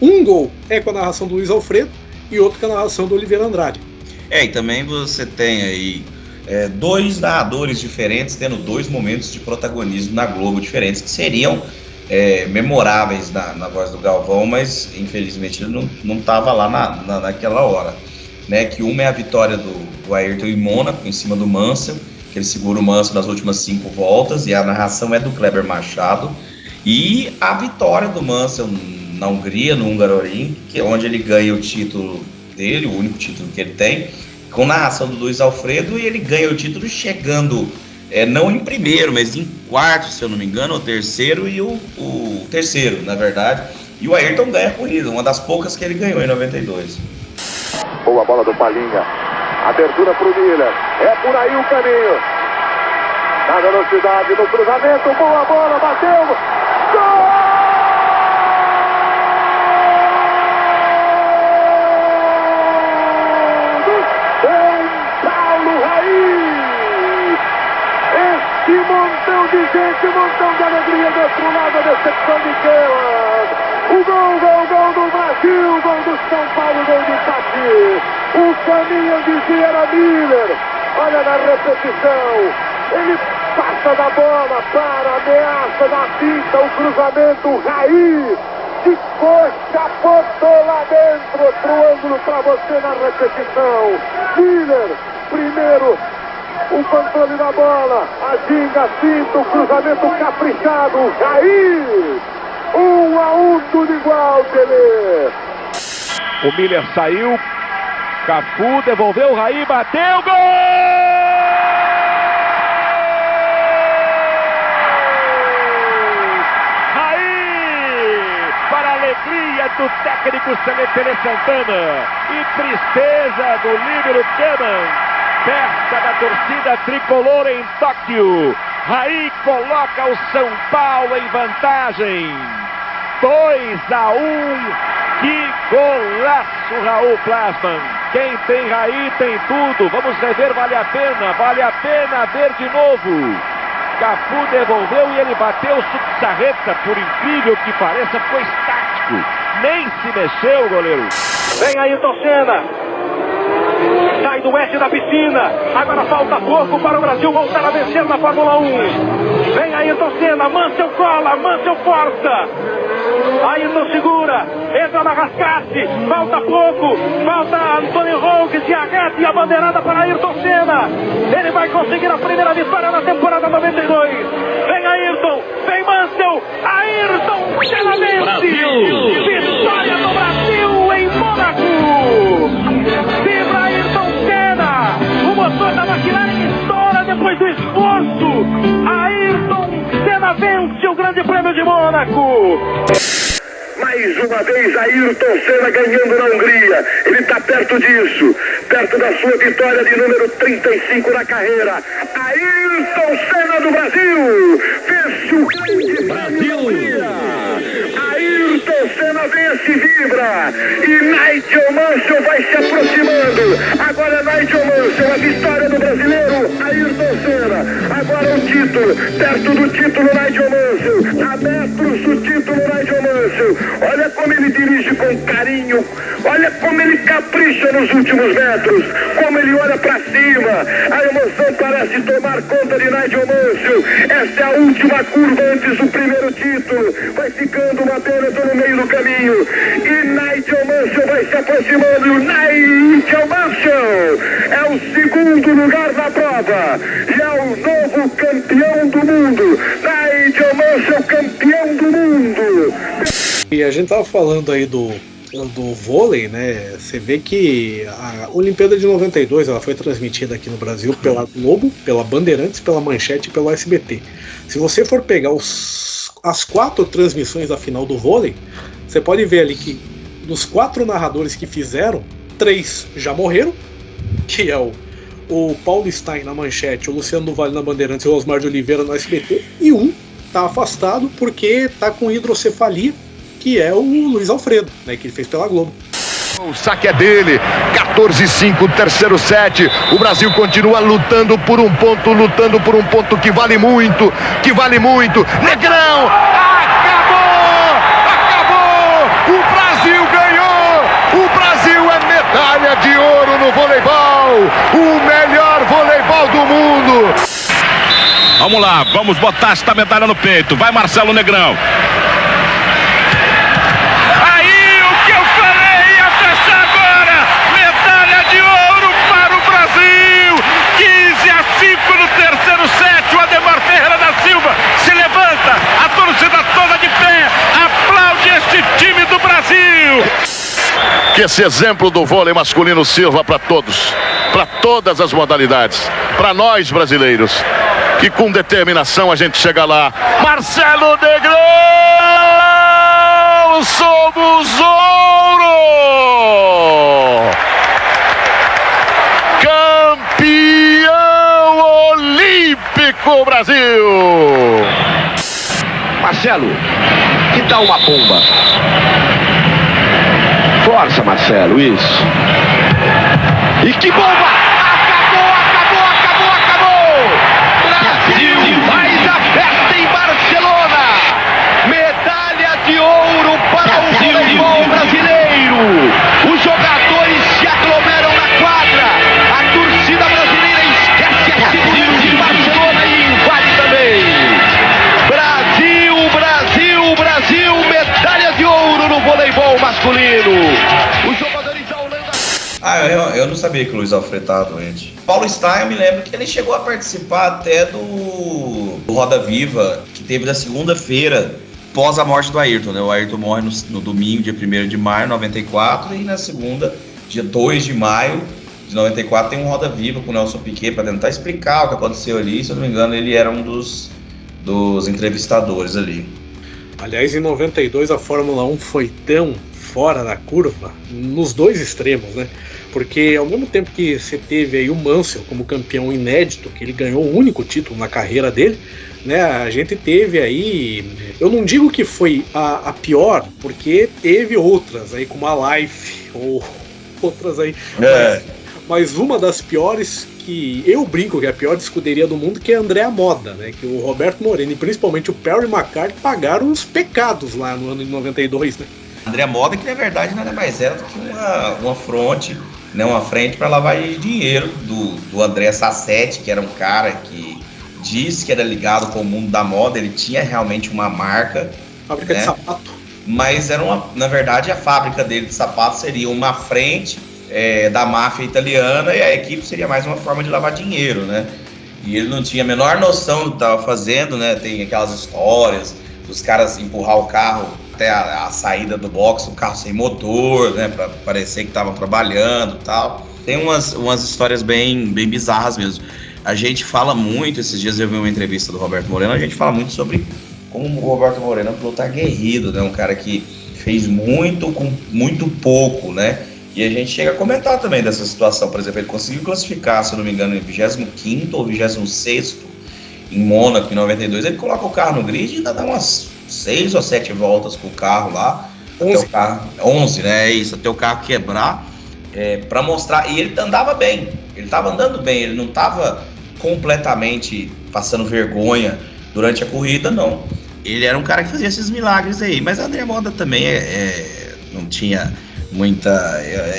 Um gol é com a narração do Luiz Alfredo e outro com a narração do Oliveira Andrade. E também você tem aí 2 narradores diferentes tendo 2 momentos de protagonismo na Globo diferentes, que seriam memoráveis na voz do Galvão, mas infelizmente ele não estava lá naquela hora, né? Que uma é a vitória do Ayrton em Mônaco, em cima do Mansell, que ele segura o Mansell nas últimas 5 voltas, e a narração é do Kleber Machado, e a vitória do Mansell na Hungria, no Hungaroring, que é onde ele ganha o título dele, o único título que ele tem, com narração do Luiz Alfredo, e ele ganha o título chegando não em primeiro, mas em quarto, se eu não me engano, o terceiro e o terceiro, na verdade. E o Ayrton ganha a corrida, uma das poucas que ele ganhou em 92. Boa bola do Palinha. Abertura para o Miller. É por aí o caminho. Na velocidade, no cruzamento. Boa bola, bateu. Gol! Montão de gente, montão de alegria do outro lado, a decepção de Kelan. O gol do Brasil, gol do São Paulo, gol de empate. O caminho dizia era Miller. Olha na repetição, ele passa da bola para ameaça da pinta, o cruzamento, Raí de coxa, botou lá dentro, outro ângulo para você na repetição. Miller, primeiro, o controle da bola, a ginga, cinto, o cruzamento caprichado, Raí, 1-1, tudo igual, Tele. O Miller saiu, Cafu devolveu, Raí bateu, gol! Raí, para a alegria do técnico Tele Santana e tristeza do líbero Keman. Festa da torcida tricolor em Tóquio. Raí coloca o São Paulo em vantagem. 2-1. Que golaço, Raul Plasman. Quem tem Raí tem tudo. Vamos rever, vale a pena ver de novo. Cafu devolveu e ele bateu Subsarreta, por incrível que pareça, foi estático. Nem se mexeu o goleiro. Vem aí, Senna. Sai do oeste da piscina. Agora falta pouco para o Brasil voltar a vencer na Fórmula 1. Vem Ayrton Senna, Mansell cola, Mansell força. Ayrton segura, entra na rascasse. Falta pouco, falta Antônio Ronques e a reta e a bandeirada para Ayrton Senna. Ele vai conseguir a primeira vitória na temporada 92. Vem Ayrton, vem Mansell. Ayrton Senna vence. Vitória do Brasil em Mônaco. Vibra Ayrton Senna, o motor da McLaren estoura depois do esforço. Ayrton Senna vence o Grande Prêmio de Mônaco. Mais uma vez, Ayrton Senna ganhando na Hungria. Ele está perto disso, perto da sua vitória de número 35 na carreira. Ayrton Senna do Brasil vence o grande Brasil. Ayrton Senna vence, vibra. E Nigel Mansell vai se aproximando. Agora Nigel Mansell, a vitória do brasileiro, Ayrton Senna. Agora o título, perto do título, Nigel Mansell. A metros do título, Nigel Mansell. Olha como ele dirige com carinho. Olha como ele capricha nos últimos metros. Como ele olha para cima. A emoção parece tomar conta de Nigel Mansell. Esta é a última curva antes do primeiro título. Vai ficando uma pena no meio do caminho. E Nigel Mansell vai se aproximando. Nigel Mansell é o segundo lugar na prova. E é o novo campeão do mundo. Nigel Mansell, campeão do mundo. E a gente tava falando aí do vôlei, né? Você vê que a Olimpíada de 92 ela foi transmitida aqui no Brasil pela Globo, pela Bandeirantes, pela Manchete e pelo SBT. Se você for pegar as 4 transmissões da final do vôlei, você pode ver ali que dos 4 narradores que fizeram, 3 já morreram, que é o Paulo Stein na Manchete, o Luciano do Vale na Bandeirantes e o Osmar de Oliveira no SBT, e um tá afastado porque tá com hidrocefalia, que é o Luiz Alfredo, né, que ele fez pela Globo. O saque é dele, 14-5, terceiro set. O Brasil continua lutando por um ponto que vale muito, Negrão, acabou! O Brasil ganhou! O Brasil é medalha de ouro no voleibol, o melhor voleibol do mundo. Vamos lá, vamos botar esta medalha no peito. Vai Marcelo Negrão. Time do Brasil. Que esse exemplo do vôlei masculino sirva para todos, para todas as modalidades, para nós brasileiros, que com determinação a gente chega lá. Marcelo Negrão, somos ouro! Campeão olímpico Brasil! Marcelo, que tal uma bomba? Força, Marcelo, isso. E que bomba! Acabou! Brasil faz a festa em Barcelona! Medalha de ouro para o voleibol brasileiro! Os jogadores se aglomeram na quadra! A torcida brasileira esquece a cidade de Barcelona e invade também! Brasil, medalha de ouro no voleibol masculino. Os jogadores da Holanda... Eu não sabia que o Luiz Alfredo estava doente. Paulo Stein, eu me lembro que ele chegou a participar até do Roda Viva, que teve na segunda-feira, pós a morte do Ayrton, né? O Ayrton morre no domingo, dia 1º de maio de 94, e na segunda, dia 2 de maio de 94, tem um Roda Viva com o Nelson Piquet para tentar explicar o que aconteceu ali. Se eu não me engano, ele era um dos entrevistadores ali. Aliás, em 92 a Fórmula 1 foi tão fora da curva, nos dois extremos, né? Porque ao mesmo tempo que você teve aí o Mansell como campeão inédito, que ele ganhou o único título na carreira dele, né? A gente teve aí, eu não digo que foi a pior, porque teve outras aí, como a Life, ou outras aí. Mas uma das piores, que eu brinco que é a pior escuderia do mundo, que é a Andrea Moda, né? Que o Roberto Moreno e principalmente o Perry McCarthy pagaram os pecados lá no ano de 92, né? Andrea Moda, que na verdade nada mais era do que uma fronte, né? Uma frente para lavar dinheiro do André Sassetti, que era um cara que disse que era ligado com o mundo da moda. Ele tinha realmente uma marca, fábrica, né, de sapato, mas era na verdade a fábrica dele de sapato seria uma frente da máfia italiana, e a equipe seria mais uma forma de lavar dinheiro, né? E ele não tinha a menor noção do que estava fazendo, né? Tem aquelas histórias dos caras empurrar o carro até a saída do box, o carro sem motor, né? Para parecer que estavam trabalhando e tal. Tem umas histórias bem bizarras mesmo. A gente fala muito, esses dias eu vi uma entrevista do Roberto Moreno, a gente fala muito sobre como o Roberto Moreno é um piloto aguerrido, né? Um cara que fez muito com muito pouco, né? E a gente chega a comentar também dessa situação. Por exemplo, ele conseguiu classificar, se eu não me engano, em 25º ou 26º em Mônaco, em 92. Ele coloca o carro no grid e ainda dá umas 6 ou 7 voltas com o carro lá. 11. Até o carro, 11, né? É isso, até o carro quebrar, para mostrar. E ele andava bem, ele estava andando bem, ele não estava completamente passando vergonha durante a corrida, não. Ele era um cara que fazia esses milagres aí. Mas a André Moda também não tinha muita...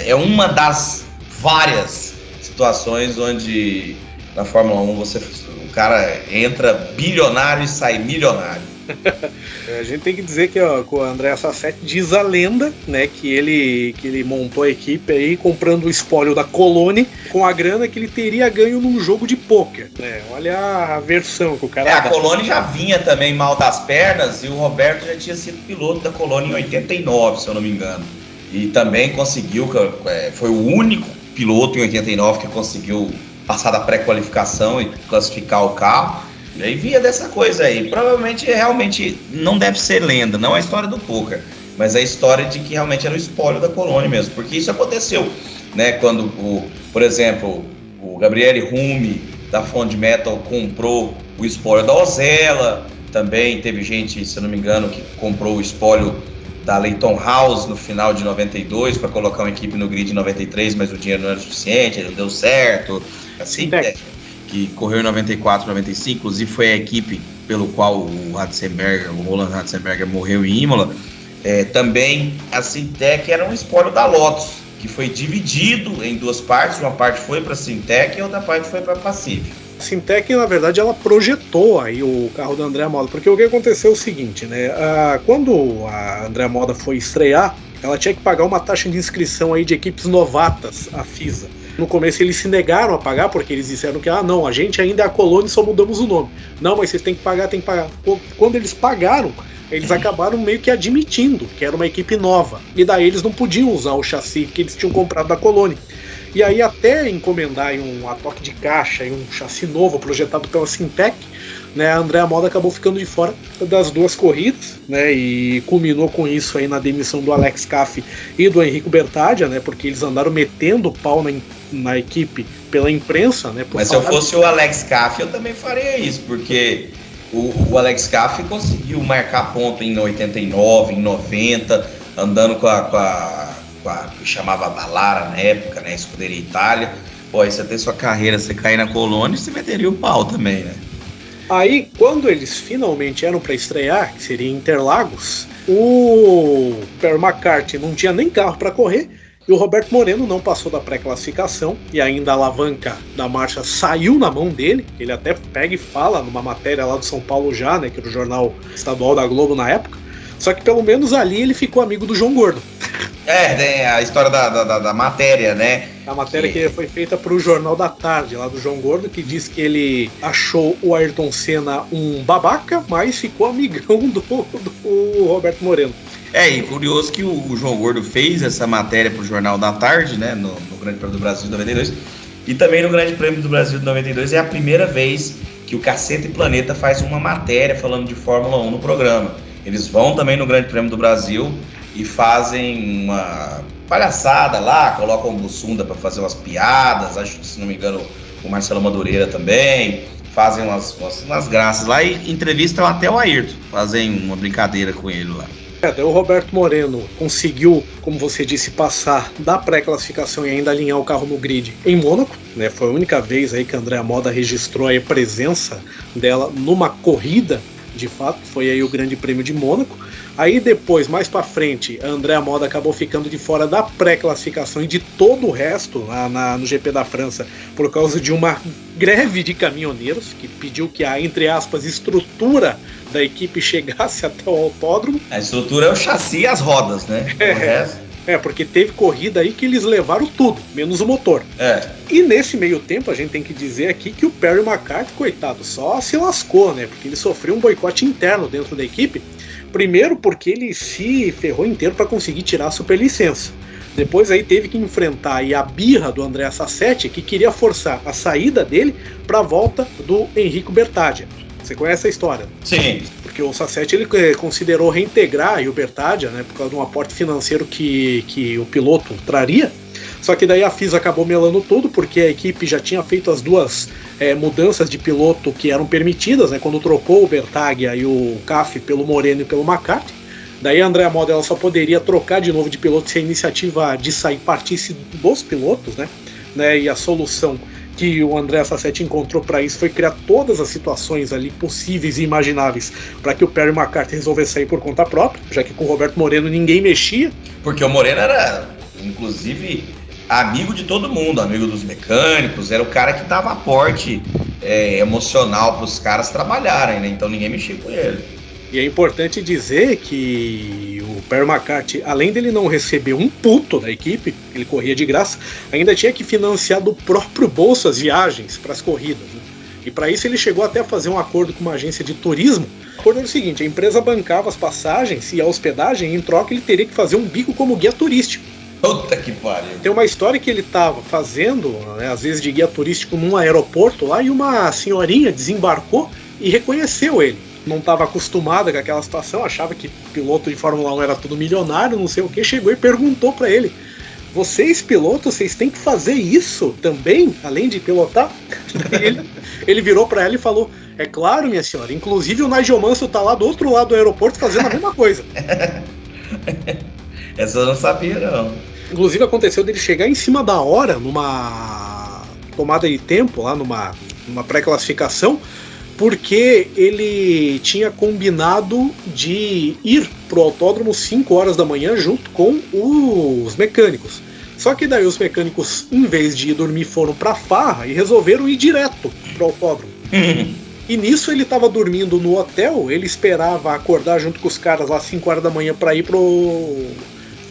É uma das várias situações onde na Fórmula 1 o cara entra bilionário e sai milionário. A gente tem que dizer que o André Sassetti diz a lenda, né, que ele montou a equipe aí comprando o espólio da Coloni com a grana que ele teria ganho num jogo de pôquer, né? Olha a versão que o cara a Coloni já vinha também mal das pernas e o Roberto já tinha sido piloto da Coloni em 89, se eu não me engano. E também conseguiu, foi o único piloto em 89 que conseguiu passar da pré-qualificação e classificar o carro. E aí via dessa coisa aí. Provavelmente, realmente, não deve ser lenda, não é a história do poker, mas é a história de que realmente era o espólio da Coloni mesmo. Porque isso aconteceu, né? Quando, por exemplo, o Gabriele Rumi, da Fond Metal, comprou o espólio da Ozella. Também teve gente, se eu não me engano, que comprou o espólio da Leighton House no final de 92 para colocar uma equipe no grid em 93, mas o dinheiro não era suficiente, não deu certo. Assim, que correu em 94, 95, inclusive foi a equipe pelo qual o Roland Ratzenberger morreu em Imola. Também a Syntec era um espólio da Lotus, que foi dividido em duas partes, uma parte foi para a Syntec e a outra parte foi para a Pacific. A Syntec, na verdade, ela projetou aí o carro da Andrea Moda, porque o que aconteceu é o seguinte, né? Quando a Andrea Moda foi estrear, ela tinha que pagar uma taxa de inscrição aí de equipes novatas, a FISA. No começo eles se negaram a pagar, porque eles disseram que, não, a gente ainda é a Coloni, só mudamos o nome. Não, mas vocês têm que pagar, tem que pagar. Quando eles pagaram, eles acabaram meio que admitindo que era uma equipe nova. E daí eles não podiam usar o chassi que eles tinham comprado da Coloni. E aí até encomendar um atoque de caixa e um chassi novo projetado pela Syntec, né, a Andrea Moda acabou ficando de fora das duas corridas, né, e culminou com isso aí na demissão do Alex Caffi e do Enrico Bertardia, né, porque eles andaram metendo o pau na equipe pela imprensa, né. Mas se eu fosse o Alex Caffi, eu também faria isso, porque o Alex Caffi conseguiu marcar ponto em 89, em 90, andando com a que chamava Dallara na época, né, Escuderia Itália. Pô, aí você tem sua carreira, você cair na Colônia, você meteria o pau também, né? Aí, quando eles finalmente eram para estrear, que seria Interlagos, o Perry McCarthy não tinha nem carro para correr e o Roberto Moreno não passou da pré-classificação e ainda a alavanca da marcha saiu na mão dele. Ele até pega e fala numa matéria lá do São Paulo Já, né, que era o jornal estadual da Globo na época. Só que pelo menos ali ele ficou amigo do João Gordo. Tem a história da matéria, né? A matéria que foi feita para o Jornal da Tarde, lá do João Gordo, que diz que ele achou o Ayrton Senna um babaca, mas ficou amigão do Roberto Moreno. E curioso que o João Gordo fez essa matéria para o Jornal da Tarde, né? No Grande Prêmio do Brasil de 92. E também no Grande Prêmio do Brasil de 92 é a primeira vez que o Cacete e Planeta faz uma matéria falando de Fórmula 1 no programa. Eles vão também no Grande Prêmio do Brasil e fazem uma palhaçada lá, colocam o Bussunda para fazer umas piadas, acho que, se não me engano, o Marcelo Madureira também, fazem umas graças lá e entrevistam até o Ayrton, fazem uma brincadeira com ele lá. O Roberto Moreno conseguiu, como você disse, passar da pré-classificação e ainda alinhar o carro no grid em Mônaco, né? Foi a única vez aí que a Andrea Moda registrou a presença dela numa corrida, de fato, foi aí o Grande Prêmio de Mônaco. Aí depois, mais pra frente, a Andrea Moda acabou ficando de fora da pré-classificação e de todo o resto lá no GP da França por causa de uma greve de caminhoneiros que pediu que a, entre aspas, estrutura da equipe chegasse até o autódromo. A estrutura é o chassi e as rodas, né? Porque teve corrida aí que eles levaram tudo, menos o motor. E nesse meio tempo a gente tem que dizer aqui que o Perry McCarthy, coitado, só se lascou, né? Porque ele sofreu um boicote interno dentro da equipe. Primeiro porque ele se ferrou inteiro para conseguir tirar a superlicença. Depois aí teve que enfrentar aí a birra do Andrea Sassetti, que queria forçar a saída dele para a volta do Enrico Bertardia. Você conhece a história? Sim. Porque o Sassetti ele considerou reintegrar o Bertardia, né, por causa de um aporte financeiro que o piloto traria. Só que daí a FIS acabou melando tudo, porque a equipe já tinha feito as duas mudanças de piloto que eram permitidas, né, quando trocou o Bertaglia e o CAF pelo Moreno e pelo McCarthy. Daí a Andrea Moda ela só poderia trocar de novo de piloto se a iniciativa de sair partisse dos pilotos, né? E a solução que o Andrea Sassetti encontrou para isso foi criar todas as situações ali possíveis e imagináveis para que o Perry McCarthy resolvesse sair por conta própria, já que com o Roberto Moreno ninguém mexia. Porque o Moreno era, inclusive, amigo de todo mundo, amigo dos mecânicos, era o cara que dava aporte emocional para os caras trabalharem, né? Então ninguém mexia com ele. E é importante dizer que o Perry McCarthy, além dele não receber um puto da equipe, ele corria de graça, ainda tinha que financiar do próprio bolso as viagens para as corridas, né? E para isso ele chegou até a fazer um acordo com uma agência de turismo. O acordo era o seguinte: a empresa bancava as passagens e a hospedagem, e em troca ele teria que fazer um bico como guia turístico. Puta que pariu. Tem uma história que ele estava fazendo, né, às vezes de guia turístico num aeroporto lá, e uma senhorinha desembarcou e reconheceu ele. Não estava acostumada com aquela situação, achava que piloto de Fórmula 1 era tudo milionário, não sei o que, chegou e perguntou para ele: vocês pilotos, vocês têm que fazer isso também, além de pilotar? ele virou para ela e falou: é claro, minha senhora, inclusive o Nigel Mansell tá lá do outro lado do aeroporto fazendo a mesma coisa. Essa eu não sabia, não. Inclusive aconteceu dele chegar em cima da hora numa tomada de tempo lá numa pré-classificação, porque ele tinha combinado de ir pro autódromo 5 horas da manhã junto com os mecânicos. Só que daí os mecânicos, em vez de ir dormir, foram pra farra e resolveram ir direto pro autódromo. E nisso ele estava dormindo no hotel, ele esperava acordar junto com os caras lá 5 horas da manhã para ir pro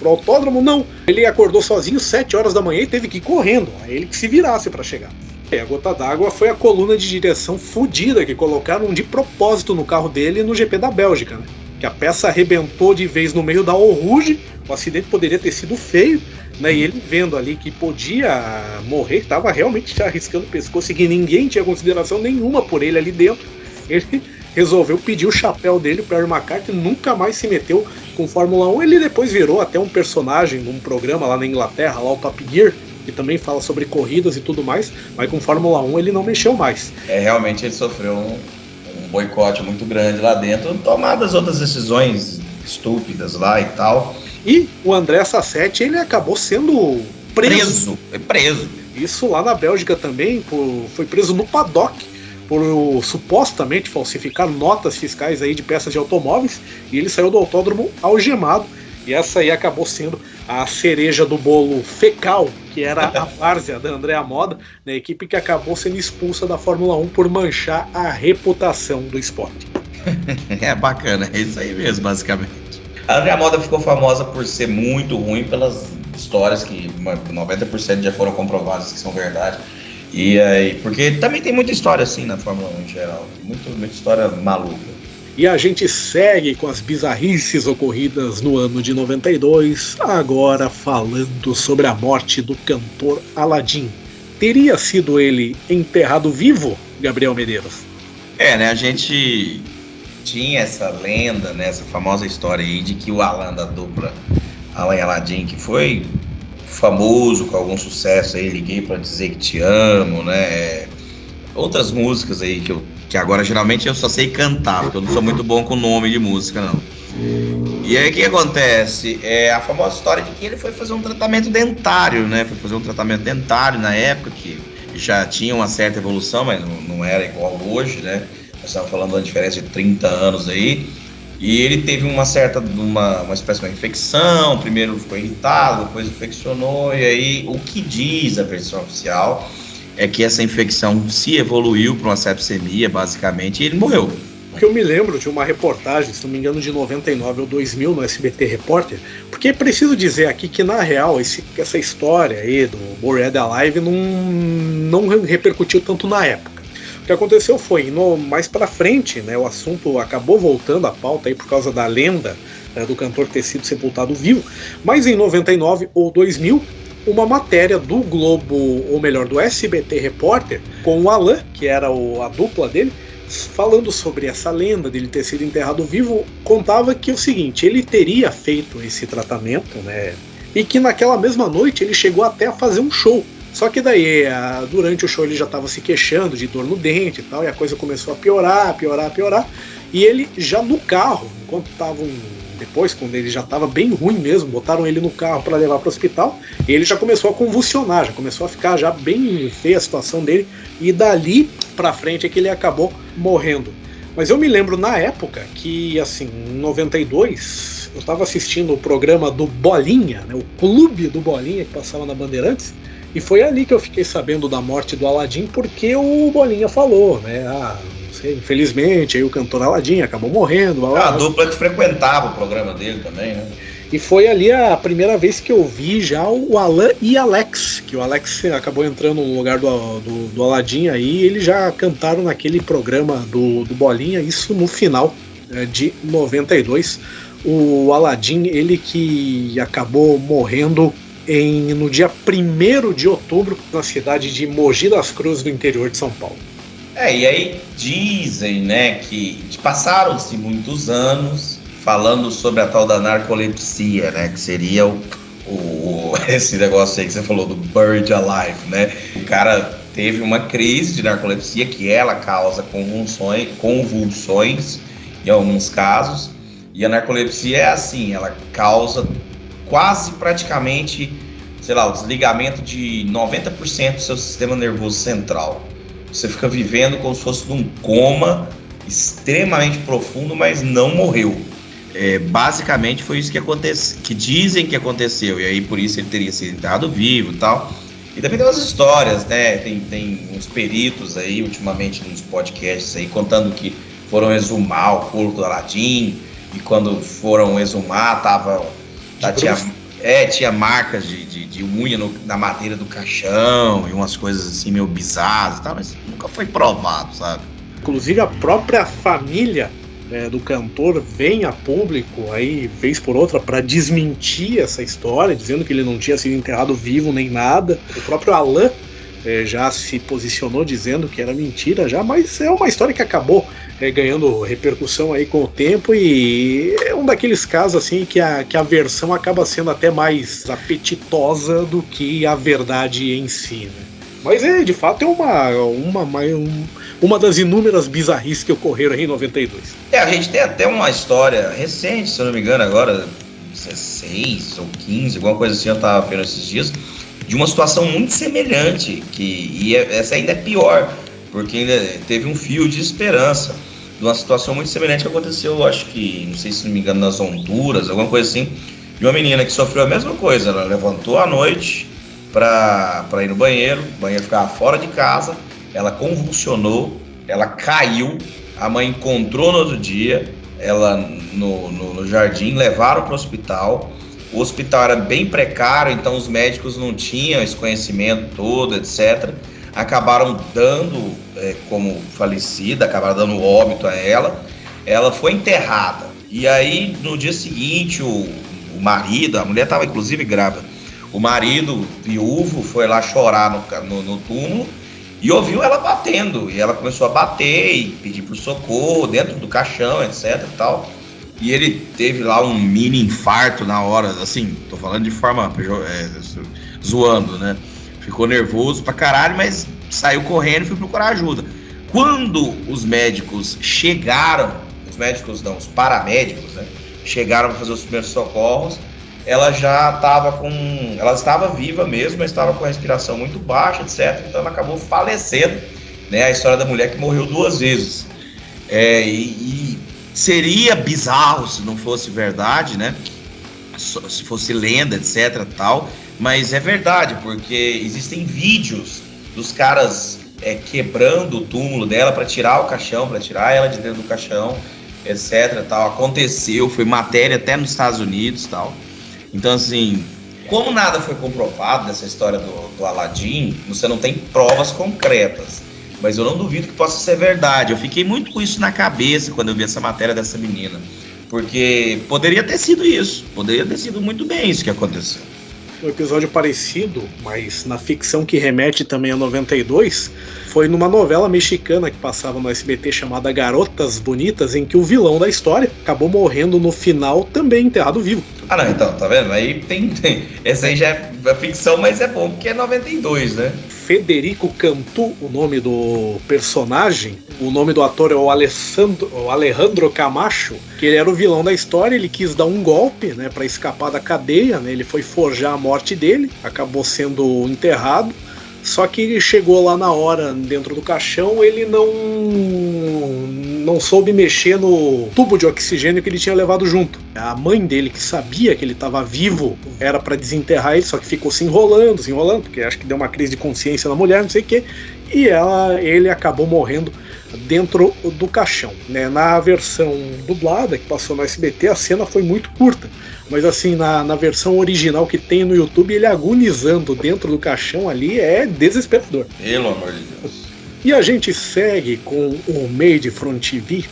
autódromo. Não, ele acordou sozinho 7 horas da manhã e teve que ir correndo, aí ele que se virasse para chegar. E a gota d'água foi a coluna de direção fodida que colocaram de propósito no carro dele no GP da Bélgica, né? Que a peça arrebentou de vez no meio da Eau Rouge, o acidente poderia ter sido feio, né? E ele vendo ali que podia morrer, estava realmente arriscando o pescoço e que ninguém tinha consideração nenhuma por ele ali dentro, ele resolveu pedir o chapéu dele. O Perry McCarthy nunca mais se meteu com Fórmula 1, ele depois virou até um personagem num programa lá na Inglaterra, lá o Top Gear, que também fala sobre corridas e tudo mais, mas com Fórmula 1 ele não mexeu mais. Realmente ele sofreu um boicote muito grande lá dentro, tomadas outras decisões estúpidas lá e tal. E o Andrea Sassetti, ele acabou sendo preso. Preso. Isso lá na Bélgica também, foi preso no paddock por supostamente falsificar notas fiscais aí de peças de automóveis, e ele saiu do autódromo algemado. E essa aí acabou sendo a cereja do bolo fecal, que era a várzea da Andrea Moda, né, equipe que acabou sendo expulsa da Fórmula 1 por manchar a reputação do esporte. É bacana, é isso aí mesmo, basicamente. A Andrea Moda ficou famosa por ser muito ruim pelas histórias que 90% já foram comprovadas que são verdade. E aí, porque também tem muita história assim na Fórmula 1 em geral, muita história maluca. E a gente segue com as bizarrices ocorridas no ano de 92, agora falando sobre a morte do cantor Aladdin. Teria sido ele enterrado vivo, Gabriel Medeiros? Né, a gente tinha essa lenda, né, essa famosa história aí de que o Alan da dupla Alan e Aladdin, que foi famoso com algum sucesso aí, Liguei Pra Dizer Que Te Amo, né, outras músicas aí que agora geralmente eu só sei cantar, porque eu não sou muito bom com nome de música, não. E aí o que acontece? A famosa história de que ele foi fazer um tratamento dentário, né? Foi fazer um tratamento dentário na época, que já tinha uma certa evolução, mas não era igual hoje, né? Nós estamos falando de uma diferença de 30 anos aí. E ele teve uma espécie de uma infecção, primeiro ficou irritado, depois infeccionou, e aí o que diz a versão oficial é que essa infecção se evoluiu para uma sepsemia, basicamente, e ele morreu. Porque eu me lembro de uma reportagem, se não me engano, de 99 ou 2000 no SBT Repórter, porque é preciso dizer aqui que, na real, essa história aí do Buried Alive não repercutiu tanto na época. O que aconteceu foi, mais pra frente, né, o assunto acabou voltando à pauta aí por causa da lenda do cantor ter sido sepultado vivo, mas em 99 ou 2000, uma matéria do Globo, ou melhor, do SBT Repórter, com o Alan, que era a dupla dele, falando sobre essa lenda dele ter sido enterrado vivo, contava que é o seguinte, ele teria feito esse tratamento, né? E que naquela mesma noite ele chegou até a fazer um show. Só que daí, durante o show ele já estava se queixando de dor no dente e tal, e a coisa começou a piorar. E ele já no carro, enquanto estavam... Depois, quando ele já estava bem ruim mesmo, botaram ele no carro para levar para o hospital, e ele já começou a convulsionar, já começou a ficar já bem feia a situação dele, e dali para frente é que ele acabou morrendo. Mas eu me lembro na época que, assim, em 92, eu estava assistindo o programa do Bolinha, né, o Clube do Bolinha, que passava na Bandeirantes, e foi ali que eu fiquei sabendo da morte do Aladim, porque o Bolinha falou, né, infelizmente, aí o cantor Aladim acabou morrendo. A dupla que frequentava o programa dele também, né? E foi ali a primeira vez que eu vi já o Alan e Alex, que o Alex acabou entrando no lugar do Aladim aí, eles já cantaram naquele programa do Bolinha, isso no final de 92. O Aladim, ele que acabou morrendo no dia 1º de outubro, na cidade de Mogi das Cruzes, do interior de São Paulo. E aí dizem, né, que passaram-se muitos anos falando sobre a tal da narcolepsia, né, que seria esse negócio aí que você falou do Buried Alive, né? O cara teve uma crise de narcolepsia que ela causa convulsões em alguns casos, e a narcolepsia é assim, ela causa quase praticamente, sei lá, o desligamento de 90% do seu sistema nervoso central. Você fica vivendo como se fosse num coma extremamente profundo, mas não morreu. Basicamente foi isso que dizem que aconteceu, e aí por isso ele teria sido enterrado vivo e tal. E também tem umas histórias, né? Tem uns peritos aí, ultimamente nos podcasts aí, contando que foram exumar o corpo do Aladim, e quando foram exumar, tinha marcas de unha na madeira do caixão e umas coisas assim meio bizarras e tal, mas nunca foi provado, sabe? Inclusive a própria família do cantor vem a público aí, vez por outra, para desmentir essa história, dizendo que ele não tinha sido enterrado vivo nem nada. O próprio Alan já se posicionou dizendo que era mentira já, mas é uma história que acabou ganhando repercussão aí com o tempo, e é um daqueles casos assim que a versão acaba sendo até mais apetitosa do que a verdade em si, né? Mas de fato é uma das inúmeras bizarrices que ocorreram aí em 92. A gente tem até uma história recente, se eu não me engano agora, 16 ou 15, alguma coisa assim, eu tava vendo esses dias, de uma situação muito semelhante, e essa ainda é pior, porque ainda teve um fio de esperança, de uma situação muito semelhante que aconteceu, acho que, não sei se não me engano, nas Honduras, alguma coisa assim, de uma menina que sofreu a mesma coisa. Ela levantou à noite para ir no banheiro, o banheiro ficava fora de casa, ela convulsionou, ela caiu, a mãe encontrou no outro dia, ela no jardim, levaram para o hospital. O hospital era bem precário, então os médicos não tinham esse conhecimento todo, etc. Acabaram dando como falecida, acabaram dando óbito a ela. Ela foi enterrada. E aí, no dia seguinte, o marido, a mulher estava inclusive grávida, o marido, viúvo, foi lá chorar no túmulo e ouviu ela batendo. E ela começou a bater e pedir por socorro dentro do caixão, etc e tal. E ele teve lá um mini infarto na hora, assim, tô falando de forma zoando, né? Ficou nervoso pra caralho, mas saiu correndo e foi procurar ajuda. Quando os médicos chegaram, os paramédicos, né, chegaram para fazer os primeiros socorros, ela estava viva mesmo, mas estava com a respiração muito baixa, etc. Então ela acabou falecendo, né? A história da mulher que morreu 2 vezes. E seria bizarro se não fosse verdade, né? Se fosse lenda, etc, tal. Mas é verdade, porque existem vídeos dos caras quebrando o túmulo dela para tirar o caixão, para tirar ela de dentro do caixão, etc, tal. Aconteceu, foi matéria até nos Estados Unidos, tal. Então, assim, como nada foi comprovado dessa história do Aladim, você não tem provas concretas. Mas eu não duvido que possa ser verdade. Eu fiquei muito com isso na cabeça quando eu vi essa matéria dessa menina. Porque poderia ter sido isso. Poderia ter sido muito bem isso que aconteceu. Um episódio parecido, mas na ficção que remete também a 92, foi numa novela mexicana que passava no SBT chamada Garotas Bonitas, em que o vilão da história acabou morrendo no final, também enterrado vivo. Ah não, então, tá vendo? Aí tem essa aí já é ficção, mas é bom porque é 92, né? Federico Cantú, o nome do personagem. O nome do ator é o Alejandro Camacho, que ele era o vilão da história. Ele quis dar um golpe, né, para escapar da cadeia, né? Ele foi forjar a morte dele, acabou sendo enterrado. Só que ele chegou lá na hora, dentro do caixão, ele não soube mexer no tubo de oxigênio que ele tinha levado junto. A mãe dele, que sabia que ele estava vivo, era para desenterrar ele, só que ficou se enrolando, porque acho que deu uma crise de consciência na mulher, não sei o quê, e ele acabou morrendo dentro do caixão, né? Na versão dublada que passou no SBT, a cena foi muito curta, mas assim, na versão original que tem no YouTube, ele agonizando dentro do caixão ali é desesperador. Pelo amor de Deus. E a gente segue com o Made from TV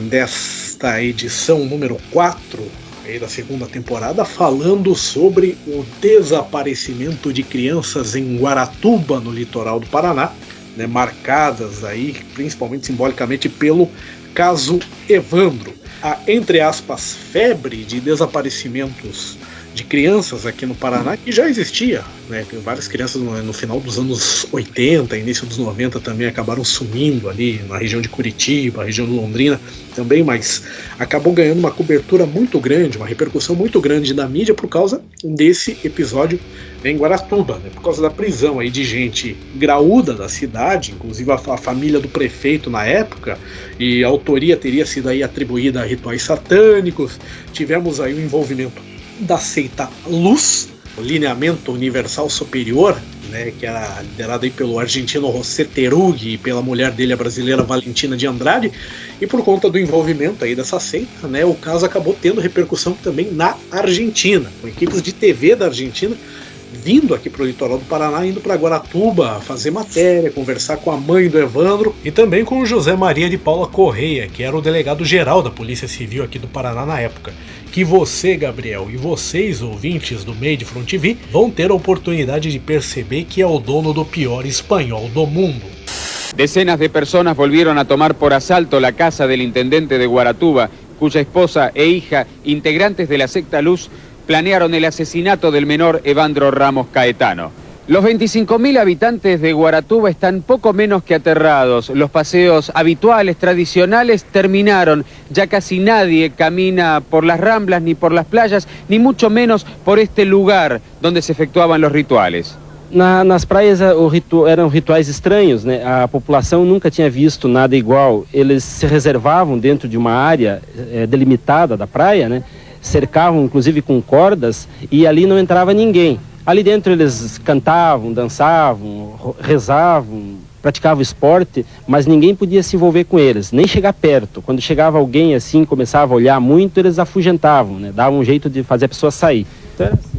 desta edição número 4 aí da segunda temporada, falando sobre o desaparecimento de crianças em Guaratuba, no litoral do Paraná, né, marcadas aí principalmente simbolicamente pelo caso Evandro. A, entre aspas, febre de desaparecimentos de crianças aqui no Paraná, que já existia, né? Várias crianças no final dos anos 80, início dos 90 também acabaram sumindo ali na região de Curitiba, região de Londrina também, mas acabou ganhando uma cobertura muito grande, uma repercussão muito grande da mídia por causa desse episódio em Guaratuba, né? Por causa da prisão aí de gente graúda da cidade, inclusive a família do prefeito na época, e a autoria teria sido aí atribuída a rituais satânicos. Tivemos aí o envolvimento da seita Luz, o Lineamento Universal Superior, né, que era liderado aí pelo argentino José Teruggi e pela mulher dele, a brasileira Valentina de Andrade, e por conta do envolvimento aí dessa seita, né, o caso acabou tendo repercussão também na Argentina, com equipes de TV da Argentina vindo aqui para o litoral do Paraná, indo para Guaratuba fazer matéria, conversar com a mãe do Evandro e também com o José Maria de Paula Correia, que era o delegado-geral da Polícia Civil aqui do Paraná na época. Que você, Gabriel, e vocês, ouvintes do Made from TV, vão ter a oportunidade de perceber que é o dono do pior espanhol do mundo. Decenas de personas volvieron a tomar por asalto la casa del intendente de Guaratuba, cuya esposa e hija, integrantes de la secta Luz, planearon el asesinato del menor Evandro Ramos Caetano. Los 25.000 habitantes de Guaratuba están poco menos que aterrados. Los paseos habituales, tradicionales, terminaron. Ya casi nadie camina por las ramblas, ni por las playas, ni mucho menos por este lugar donde se efectuaban los rituales. Nas praias eram rituais estranhos, né? A população nunca tinha visto nada igual. Eles se reservavam dentro de uma área delimitada da praia, né? Cercavam inclusive com cordas e ali não entrava ninguém. Ali dentro eles cantavam, dançavam, rezavam, praticavam esporte, mas ninguém podia se envolver com eles, nem chegar perto. Quando chegava alguém assim, começava a olhar muito, eles afugentavam, né? Davam um jeito de fazer a pessoa sair.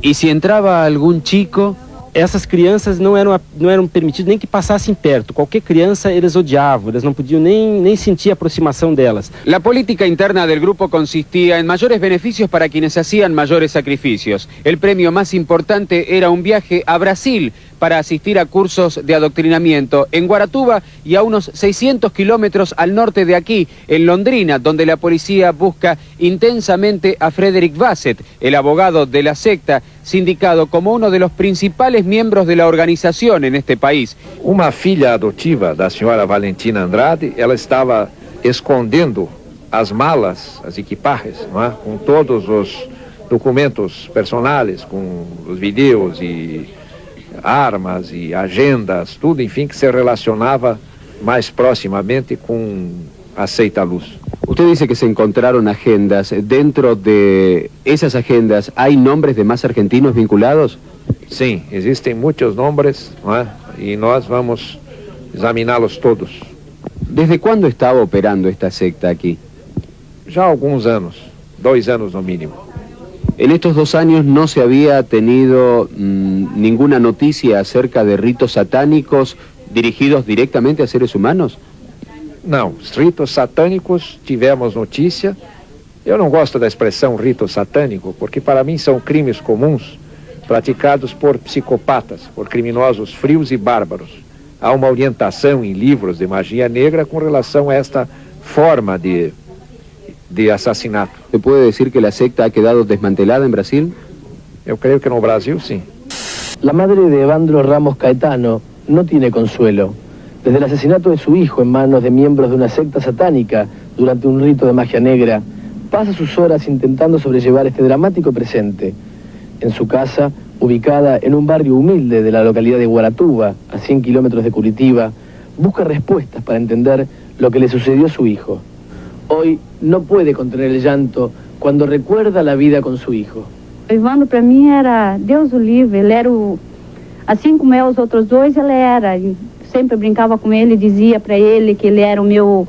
E se entrava algum chico? Essas crianças não eram permitidos nem que passassem perto. Qualquer criança eles odiavam, eles não podiam nem sentir a aproximação delas. La política interna del grupo consistía en mayores beneficios para quienes hacían mayores sacrificios. El premio más importante era un viaje a Brasil para asistir a cursos de adoctrinamiento en Guaratuba y a unos 600 kilómetros al norte de aquí, en Londrina, donde la policía busca intensamente a Frederick Bassett, el abogado de la secta, sindicado como uno de los principales miembros de la organización en este país. Uma filha adotiva da senhora Valentina Andrade, ela estava escondendo as malas, as equipagens, não é? Com todos os documentos personais, com os vídeos e armas e agendas, tudo, enfim, que se relacionava mais proximamente com a seita Luz. Usted dice que se encontraron agendas. Dentro de esas agendas, ¿hay nombres de más argentinos vinculados? Sim, existem muitos nomes, não é? E nós vamos examiná-los todos. ¿Desde cuándo estaba operando esta secta aquí? Já há alguns anos, 2 anos no mínimo. En estos 2 años no se había tenido ninguna noticia acerca de ritos satánicos dirigidos directamente a seres humanos? Não, os ritos satânicos tivemos notícia. Eu não gosto da expressão rito satânico, porque para mim são crimes comuns praticados por psicopatas, por criminosos frios e bárbaros. Há uma orientação em livros de magia negra com relação a esta forma de assassinato. ¿Se puede decir que la secta ha quedado desmantelada en Brasil? Eu creio que no Brasil, sim. La madre de Evandro Ramos Caetano no tiene consuelo. Desde el asesinato de su hijo en manos de miembros de una secta satánica durante un rito de magia negra, pasa sus horas intentando sobrellevar este dramático presente. En su casa, ubicada en un barrio humilde de la localidad de Guaratuba, a 100 kilómetros de Curitiba, busca respuestas para entender lo que le sucedió a su hijo. Hoy no puede contener el llanto cuando recuerda la vida con su hijo. Evandro, para mim, era Deus o livre. Ele era assim como os outros dois, ele era. Eu sempre brincava com ele, dizia para ele que ele era o meu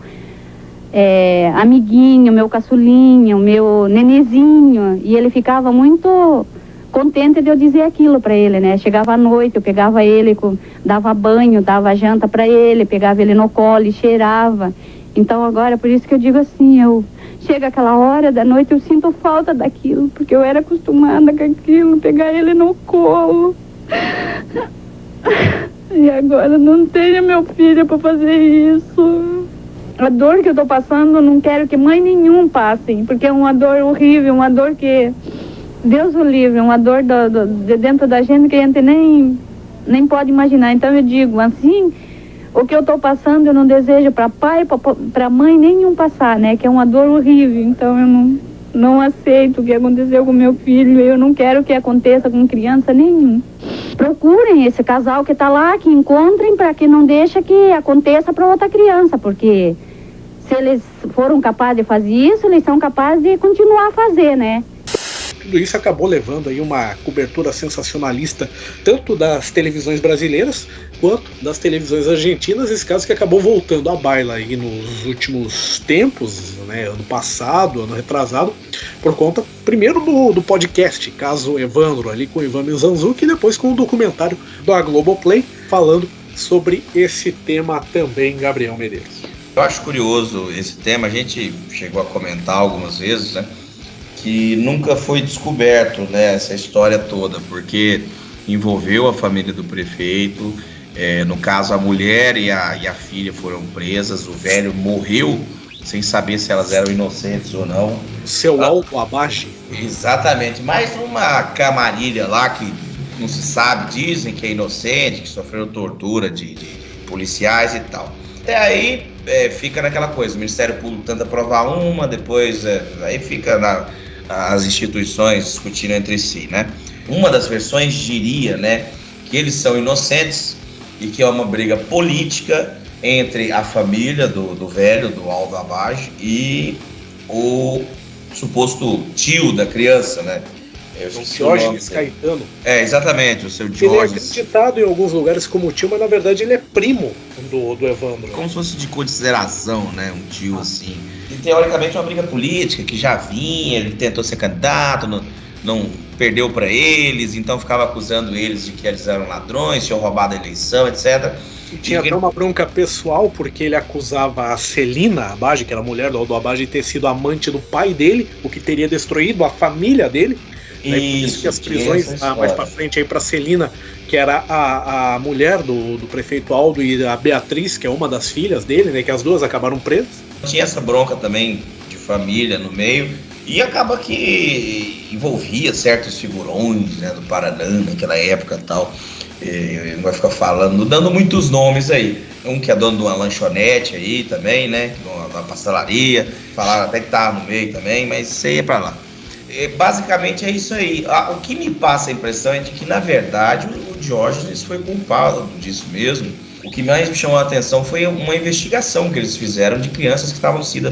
amiguinho, meu caçulinho, meu nenezinho. E ele ficava muito contente de eu dizer aquilo para ele, né? Chegava à noite, eu pegava ele, dava banho, dava janta para ele, pegava ele no colo e cheirava. Então agora, por isso que eu digo assim, chega aquela hora da noite, eu sinto falta daquilo, porque eu era acostumada com aquilo, pegar ele no colo. E agora não tenho meu filho para fazer isso. A dor que eu tô passando, eu não quero que mãe nenhum passe, porque é uma dor horrível, uma dor que Deus o livre, uma dor de dentro da gente que a gente nem pode imaginar. Então eu digo assim, o que eu estou passando eu não desejo para pai, para mãe nenhum passar, né? Que é uma dor horrível. Então eu não aceito o que aconteceu com meu filho. Eu não quero que aconteça com criança nenhum. Procurem esse casal que está lá, que encontrem, para que não deixe que aconteça para outra criança, porque se eles foram capazes de fazer isso, eles são capazes de continuar a fazer, né? Tudo isso acabou levando aí uma cobertura sensacionalista tanto das televisões brasileiras quanto das televisões argentinas, esse caso que acabou voltando à baila aí nos últimos tempos, né, ano passado, ano retrasado, por conta primeiro do podcast Caso Evandro, ali com o Ivan Mizanzuki, e depois com o documentário da Globoplay falando sobre esse tema também, Gabriel Medeiros. Eu acho curioso esse tema, a gente chegou a comentar algumas vezes, né, que nunca foi descoberto, né, essa história toda, porque envolveu a família do prefeito, no caso a mulher e a filha foram presas, o velho morreu sem saber se elas eram inocentes ou não. Seu Alto Abage. Exatamente, mais uma camarilha lá que não se sabe, dizem que é inocente, que sofreu tortura de policiais e tal. Até aí fica naquela coisa, o Ministério Público tenta provar uma, depois aí fica as instituições discutindo entre si, né? Uma das versões diria, né, que eles são inocentes e que é uma briga política entre a família do velho, do Aldo Abage, e o suposto tio da criança, né? O Diógenes Caetano. Exatamente, o seu Diógenes. Ele é acreditado em alguns lugares como tio, mas na verdade ele é primo do Evandro. Como se fosse de consideração, né? Um tio assim. E teoricamente é uma briga política que já vinha, ele tentou ser candidato, não perdeu para eles, então ficava acusando eles de que eles eram ladrões, tinham roubado a eleição, etc. E tinha até uma bronca pessoal, porque ele acusava a Celina Abage, que era a mulher do Aldo Abage, de ter sido amante do pai dele, o que teria destruído a família dele. Por isso que as prisões mais pra frente aí pra Celina, que era a mulher do prefeito Aldo, e a Beatriz, que é uma das filhas dele, né, que as duas acabaram presas. Tinha essa bronca também de família no meio, e acaba que envolvia certos figurões, né, do Paraná naquela época e tal. Não vai ficar falando, dando muitos nomes aí. Um que é dono de uma lanchonete aí também, né, uma pastelaria, falaram até que tava no meio também, mas isso aí é pra lá. Basicamente é isso aí. O que me passa a impressão é de que, na verdade, o Diógenes foi culpado disso mesmo. O que mais me chamou a atenção foi uma investigação que eles fizeram de crianças que estavam sendo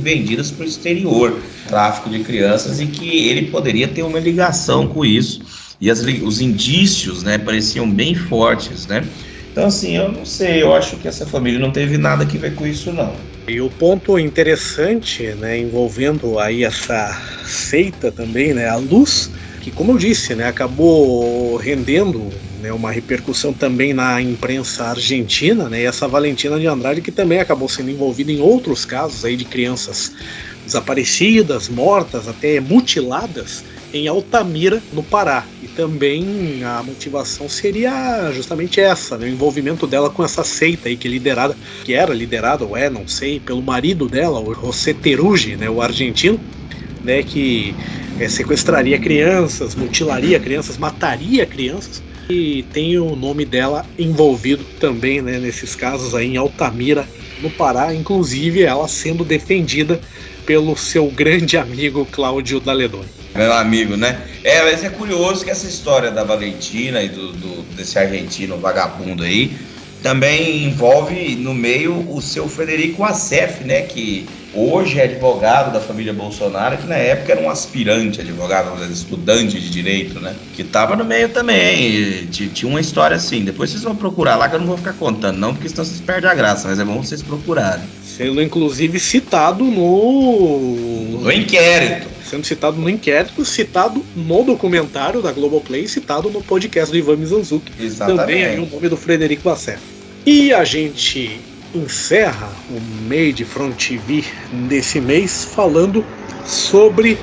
vendidas para o exterior, tráfico de crianças, e que ele poderia ter uma ligação com isso. E os indícios, né, pareciam bem fortes, né? Então, assim, eu não sei, eu acho que essa família não teve nada a ver com isso, não. E o ponto interessante, né, envolvendo aí essa seita também, né, a Luz, que, como eu disse, né, acabou rendendo, né, uma repercussão também na imprensa argentina, né, e essa Valentina de Andrade, que também acabou sendo envolvida em outros casos aí de crianças desaparecidas, mortas, até mutiladas, em Altamira, no Pará. E também a motivação seria justamente essa, né? O envolvimento dela com essa seita aí que era liderada, ou não sei, pelo marido dela, o José Teruggi, né? O argentino, né? Que sequestraria crianças, mutilaria crianças, mataria crianças. E tem o nome dela envolvido também, né? Nesses casos aí em Altamira, no Pará, inclusive ela sendo defendida pelo seu grande amigo Cláudio Daledoni. Meu amigo, né? Mas é curioso que essa história da Valentina e desse argentino vagabundo aí também envolve no meio o seu Frederico Assef, né? Que hoje é advogado da família Bolsonaro, que na época era um aspirante advogado, estudante de direito, né? Que tava no meio também. Tinha uma história assim. Depois vocês vão procurar lá, que eu não vou ficar contando, não, porque senão vocês perdem a graça, mas é bom vocês procurarem. Sendo inclusive citado no inquérito. Sendo citado no inquérito, citado no documentário da Globoplay, citado no podcast do Ivan Mizanzuki. Exatamente. Também aí o nome do Frederico Assef. E a gente encerra o Made from TV desse mês falando sobre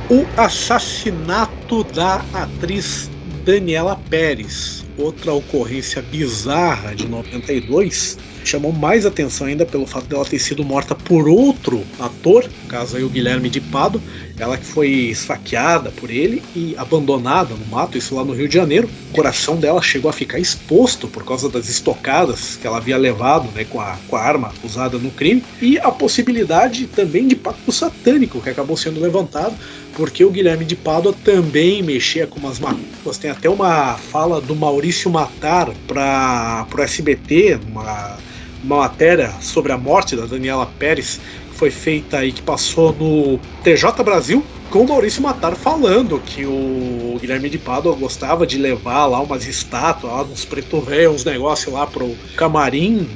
o assassinato da atriz Daniela Pérez. Outra ocorrência bizarra de 92, chamou mais atenção ainda pelo fato dela ter sido morta por outro ator, no caso aí o Guilherme de Pádua, ela que foi esfaqueada por ele e abandonada no mato, isso lá no Rio de Janeiro. O coração dela chegou a ficar exposto por causa das estocadas que ela havia levado, né, com a arma usada no crime, e a possibilidade também de pacto satânico que acabou sendo levantado, porque o Guilherme de Pádua também mexia com umas macumbas. Tem até uma fala do Maurício Matar para o SBT, uma matéria sobre a morte da Daniela Pérez, que foi feita aí, que passou no TJ Brasil, com o Maurício Matar falando que o Guilherme de Pádua gostava de levar lá umas estátuas, lá, uns preto velho, uns negócios lá pro camarim,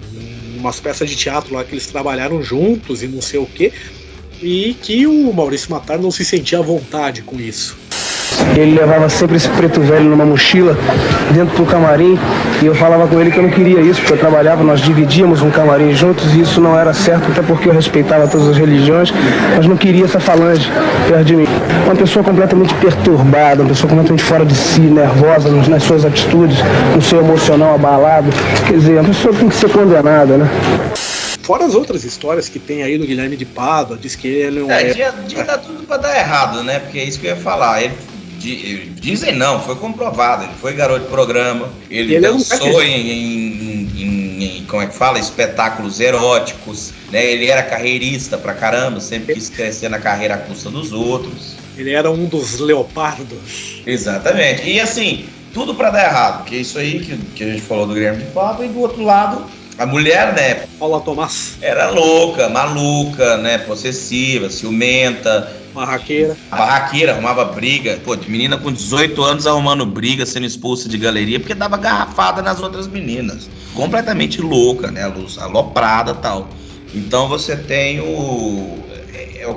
umas peças de teatro lá que eles trabalharam juntos e não sei o que, e que o Maurício Matar não se sentia à vontade com isso. Ele levava sempre esse preto velho numa mochila dentro do camarim, e eu falava com ele que eu não queria isso, porque eu trabalhava, nós dividíamos um camarim juntos e isso não era certo, até porque eu respeitava todas as religiões, mas não queria essa falange perto de mim. Uma pessoa completamente perturbada, uma pessoa completamente fora de si, nervosa nas suas atitudes, no seu emocional abalado. Quer dizer, a pessoa tem que ser condenada, né? Fora as outras histórias que tem aí do Guilherme de Pádua, diz que ele não Tinha dar tudo pra dar errado, né? Porque é isso que eu ia falar. Dizem não, foi comprovado. Ele foi garoto de programa, ele dançou em como é que fala? Espetáculos eróticos, né? Ele era carreirista pra caramba, sempre quis crescer na carreira à custa dos outros. Ele era um dos leopardos. Exatamente. E assim, tudo pra dar errado, porque isso aí que a gente falou do Guilherme de Pádua, e do outro lado, a mulher, né? Paula Tomás. Era louca, maluca, né? Possessiva, ciumenta. Barraqueira. Arrumava briga. Pô, de menina com 18 anos arrumando briga, sendo expulsa de galeria, porque dava garrafada nas outras meninas. Completamente louca, né? Aloprada e tal. Então você tem o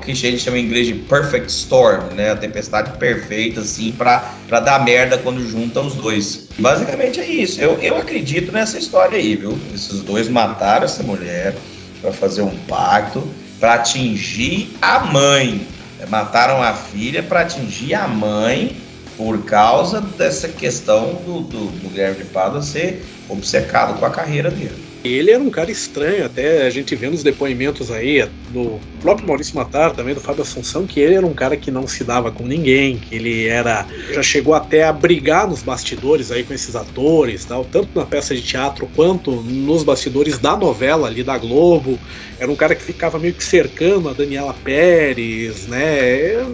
que a gente chama em inglês de perfect storm, né? A tempestade perfeita, assim, pra dar merda quando juntam os dois. Basicamente é isso. Eu acredito nessa história aí, viu? Esses dois mataram essa mulher pra fazer um pacto, pra atingir a mãe. Mataram a filha para atingir a mãe por causa dessa questão do Guilherme de Pádua ser obcecado com a carreira dele. Ele era um cara estranho, até a gente vê nos depoimentos aí do próprio Maurício Matar, também do Fábio Assunção, que ele era um cara que não se dava com ninguém, que ele já chegou até a brigar nos bastidores aí com esses atores, tal, tanto na peça de teatro quanto nos bastidores da novela ali da Globo. Era um cara que ficava meio que cercando a Daniela Pérez, né,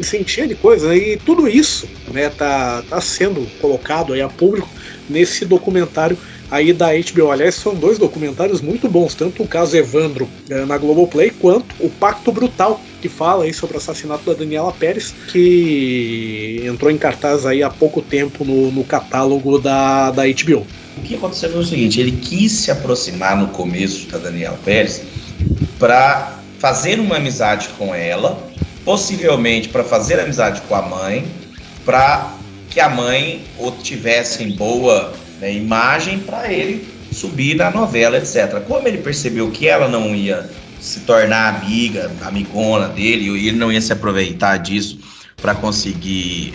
sentia de coisa, e tudo isso, né, tá sendo colocado aí a público nesse documentário aí da HBO. Aliás, são dois documentários muito bons, tanto o caso Evandro na Globoplay, quanto o Pacto Brutal, que fala aí sobre o assassinato da Daniela Pérez, que entrou em cartaz aí há pouco tempo no catálogo da HBO. O que aconteceu foi o seguinte: ele quis se aproximar no começo da Daniela Pérez para fazer uma amizade com ela, possivelmente para fazer amizade com a mãe, para que a mãe tivesse em boa imagem para ele subir na novela, etc. Como ele percebeu que ela não ia se tornar amigona dele, e ele não ia se aproveitar disso para conseguir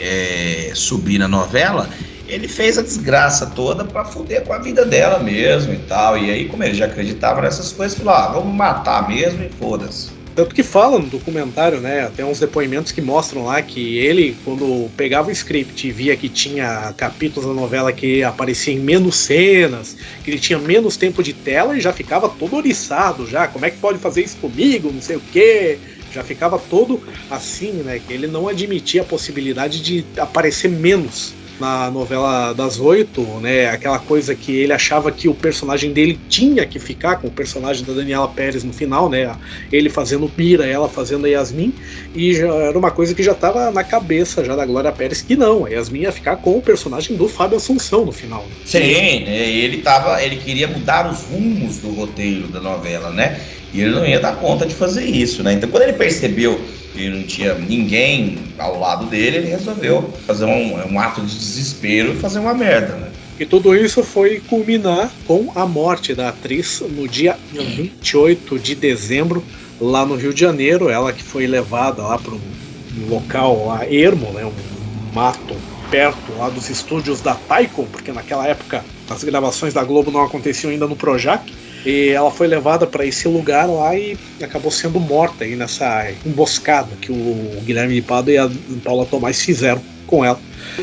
subir na novela, ele fez a desgraça toda para foder com a vida dela mesmo e tal. E aí, como ele já acreditava nessas coisas, falou, vamos matar mesmo e foda-se. Tanto que fala no documentário, né, tem uns depoimentos que mostram lá que ele, quando pegava o script e via que tinha capítulos da novela que apareciam em menos cenas, que ele tinha menos tempo de tela, e já ficava todo oriçado já, como é que pode fazer isso comigo, não sei o quê, já ficava todo assim, né, que ele não admitia a possibilidade de aparecer menos na novela das 8, né, aquela coisa que ele achava que o personagem dele tinha que ficar com o personagem da Daniela Pérez no final, né, ele fazendo Pira, ela fazendo a Yasmin, e já era uma coisa que já estava na cabeça já da Glória Pérez, que não, a Yasmin ia ficar com o personagem do Fábio Assunção no final. Sim, ele queria mudar os rumos do roteiro da novela, né, e ele não ia dar conta de fazer isso, né, então quando ele percebeu que não tinha ninguém ao lado dele, ele resolveu fazer um ato de desespero e fazer uma merda, né? E tudo isso foi culminar com a morte da atriz no dia 28 de dezembro, lá no Rio de Janeiro. Ela que foi levada lá para um local lá ermo, né, um mato perto lá dos estúdios da Taikon, porque naquela época as gravações da Globo não aconteciam ainda no Projac. E ela foi levada para esse lugar lá e acabou sendo morta aí nessa emboscada que o Guilherme de Pádua e a Paula Tomás fizeram com ela.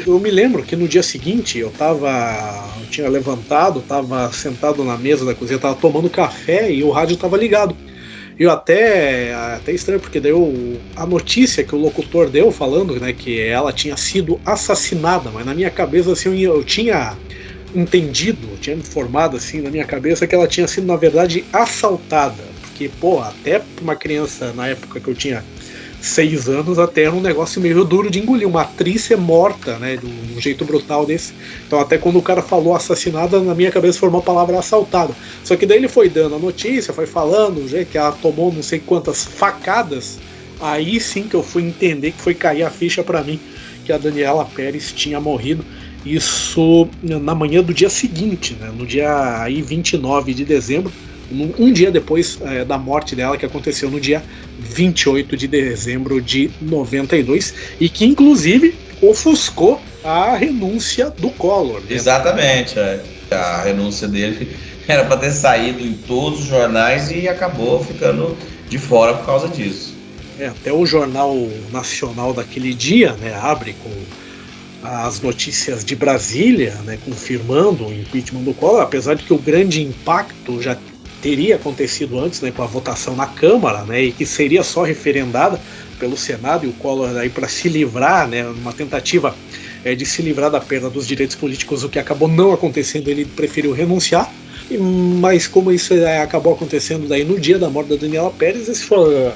Eu me lembro que no dia seguinte eu tinha levantado, estava sentado na mesa da cozinha, estava tomando café e o rádio estava ligado. Eu até estranho, porque deu a notícia que o locutor deu falando, né, que ela tinha sido assassinada, mas na minha cabeça assim, eu tinha entendido, tinha me formado assim na minha cabeça que ela tinha sido na verdade assaltada, porque até pra uma criança na época que eu tinha 6 anos até era um negócio meio duro de engolir, uma atriz ser morta, né, de um jeito brutal desse. Então até quando o cara falou assassinada, na minha cabeça formou a palavra assaltada, só que daí ele foi dando a notícia, foi falando o jeito que ela tomou não sei quantas facadas, aí sim que eu fui entender, que foi cair a ficha pra mim que a Daniela Pérez tinha morrido. Isso na manhã do dia seguinte, né, no dia aí 29 de dezembro, um dia depois da morte dela, que aconteceu no dia 28 de dezembro de 92, e que inclusive ofuscou a renúncia do Collor. Né? Exatamente, a renúncia dele era para ter saído em todos os jornais e acabou ficando de fora por causa disso. Até o Jornal Nacional daquele dia, né, abre com as notícias de Brasília, né, confirmando o impeachment do Collor, apesar de que o grande impacto já teria acontecido antes, né, com a votação na Câmara, né, e que seria só referendada pelo Senado, e o Collor aí para se livrar, né, numa tentativa de se livrar da perda dos direitos políticos, o que acabou não acontecendo, ele preferiu renunciar. Mas como isso acabou acontecendo daí no dia da morte da Daniela Pérez, esse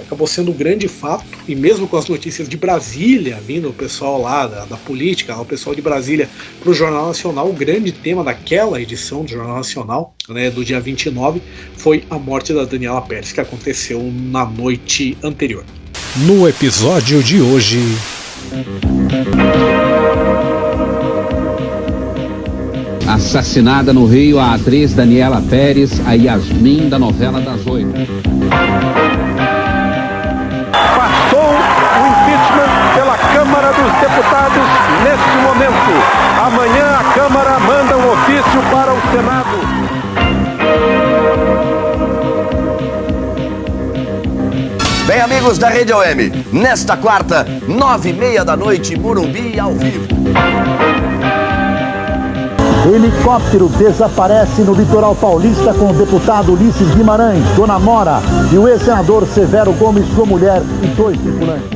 acabou sendo um grande fato, e mesmo com as notícias de Brasília, vindo o pessoal lá da política, o pessoal de Brasília para o Jornal Nacional, o grande tema daquela edição do Jornal Nacional, né, do dia 29, foi a morte da Daniela Pérez, que aconteceu na noite anterior. No episódio de hoje... Assassinada no Rio a atriz Daniela Pérez, a Yasmin da novela das 8. Passou o impeachment pela Câmara dos Deputados neste momento. Amanhã a Câmara manda um ofício para o Senado. Bem, amigos da Rede OM, nesta quarta, 9h30 da noite, Morumbi ao vivo. Helicóptero desaparece no litoral paulista com o deputado Ulisses Guimarães, Dona Mora e o ex-senador Severo Gomes, sua mulher e 2 tripulantes.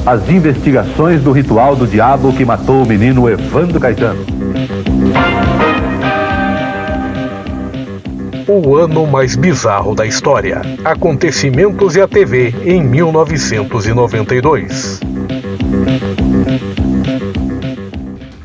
As investigações do ritual do diabo que matou o menino Evandro Caetano. O ano mais bizarro da história. Acontecimentos e a TV em 1992.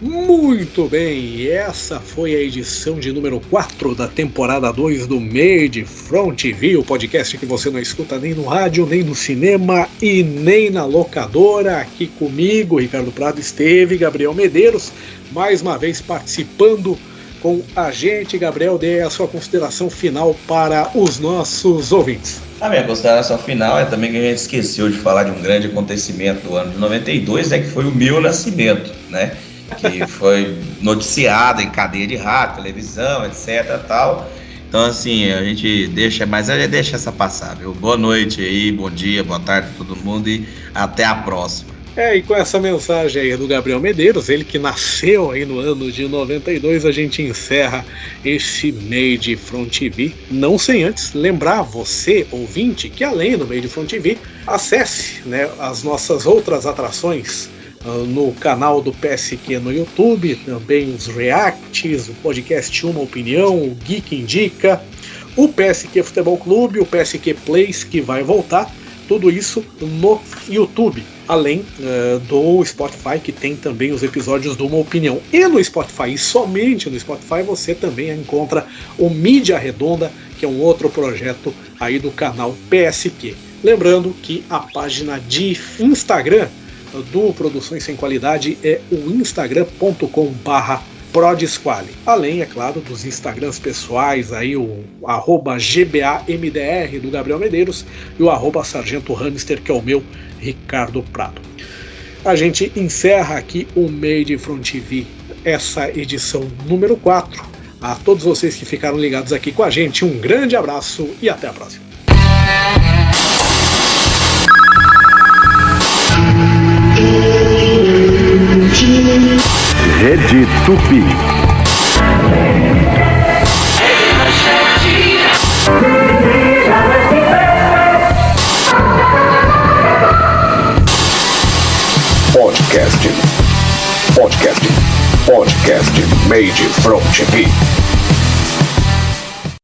Muito bem, e essa foi a edição de número 4 da temporada 2 do Made From TV, o podcast que você não escuta nem no rádio, nem no cinema e nem na locadora. Aqui comigo, Ricardo Prado, esteve Gabriel Medeiros, mais uma vez participando com a gente. Gabriel, dê a sua consideração final para os nossos ouvintes. A minha consideração final é também que a gente esqueceu de falar de um grande acontecimento do ano de 92, que foi o meu nascimento, né? Que foi noticiado em cadeia de rádio, televisão, etc, tal. Então, assim, a gente deixa essa passar, viu? Boa noite aí, bom dia, boa tarde a todo mundo e até a próxima. E com essa mensagem aí do Gabriel Medeiros, ele que nasceu aí no ano de 92, a gente encerra esse Made from TV. Não sem antes lembrar você, ouvinte, que além do Made from TV, acesse, né, as nossas outras atrações no canal do PSQ no YouTube, também os reacts, o podcast Uma Opinião, o Geek Indica, o PSQ Futebol Clube, o PSQ Plays, que vai voltar, tudo isso no YouTube, além do Spotify, que tem também os episódios do Uma Opinião. E no Spotify, e somente no Spotify, você também encontra o Mídia Redonda, que é um outro projeto aí do canal PSQ. Lembrando que a página de Instagram do Produções Sem Qualidade é o instagram.com/prodesquale. Além, é claro, dos Instagrams pessoais, aí o @GBAMDR do Gabriel Medeiros e o @Sargento Hamster, que é o meu, Ricardo Prado. A gente encerra aqui o Made from TV, essa edição número 4. A todos vocês que ficaram ligados aqui com a gente, um grande abraço e até a próxima. Rede Tupi. Podcast Made from TV.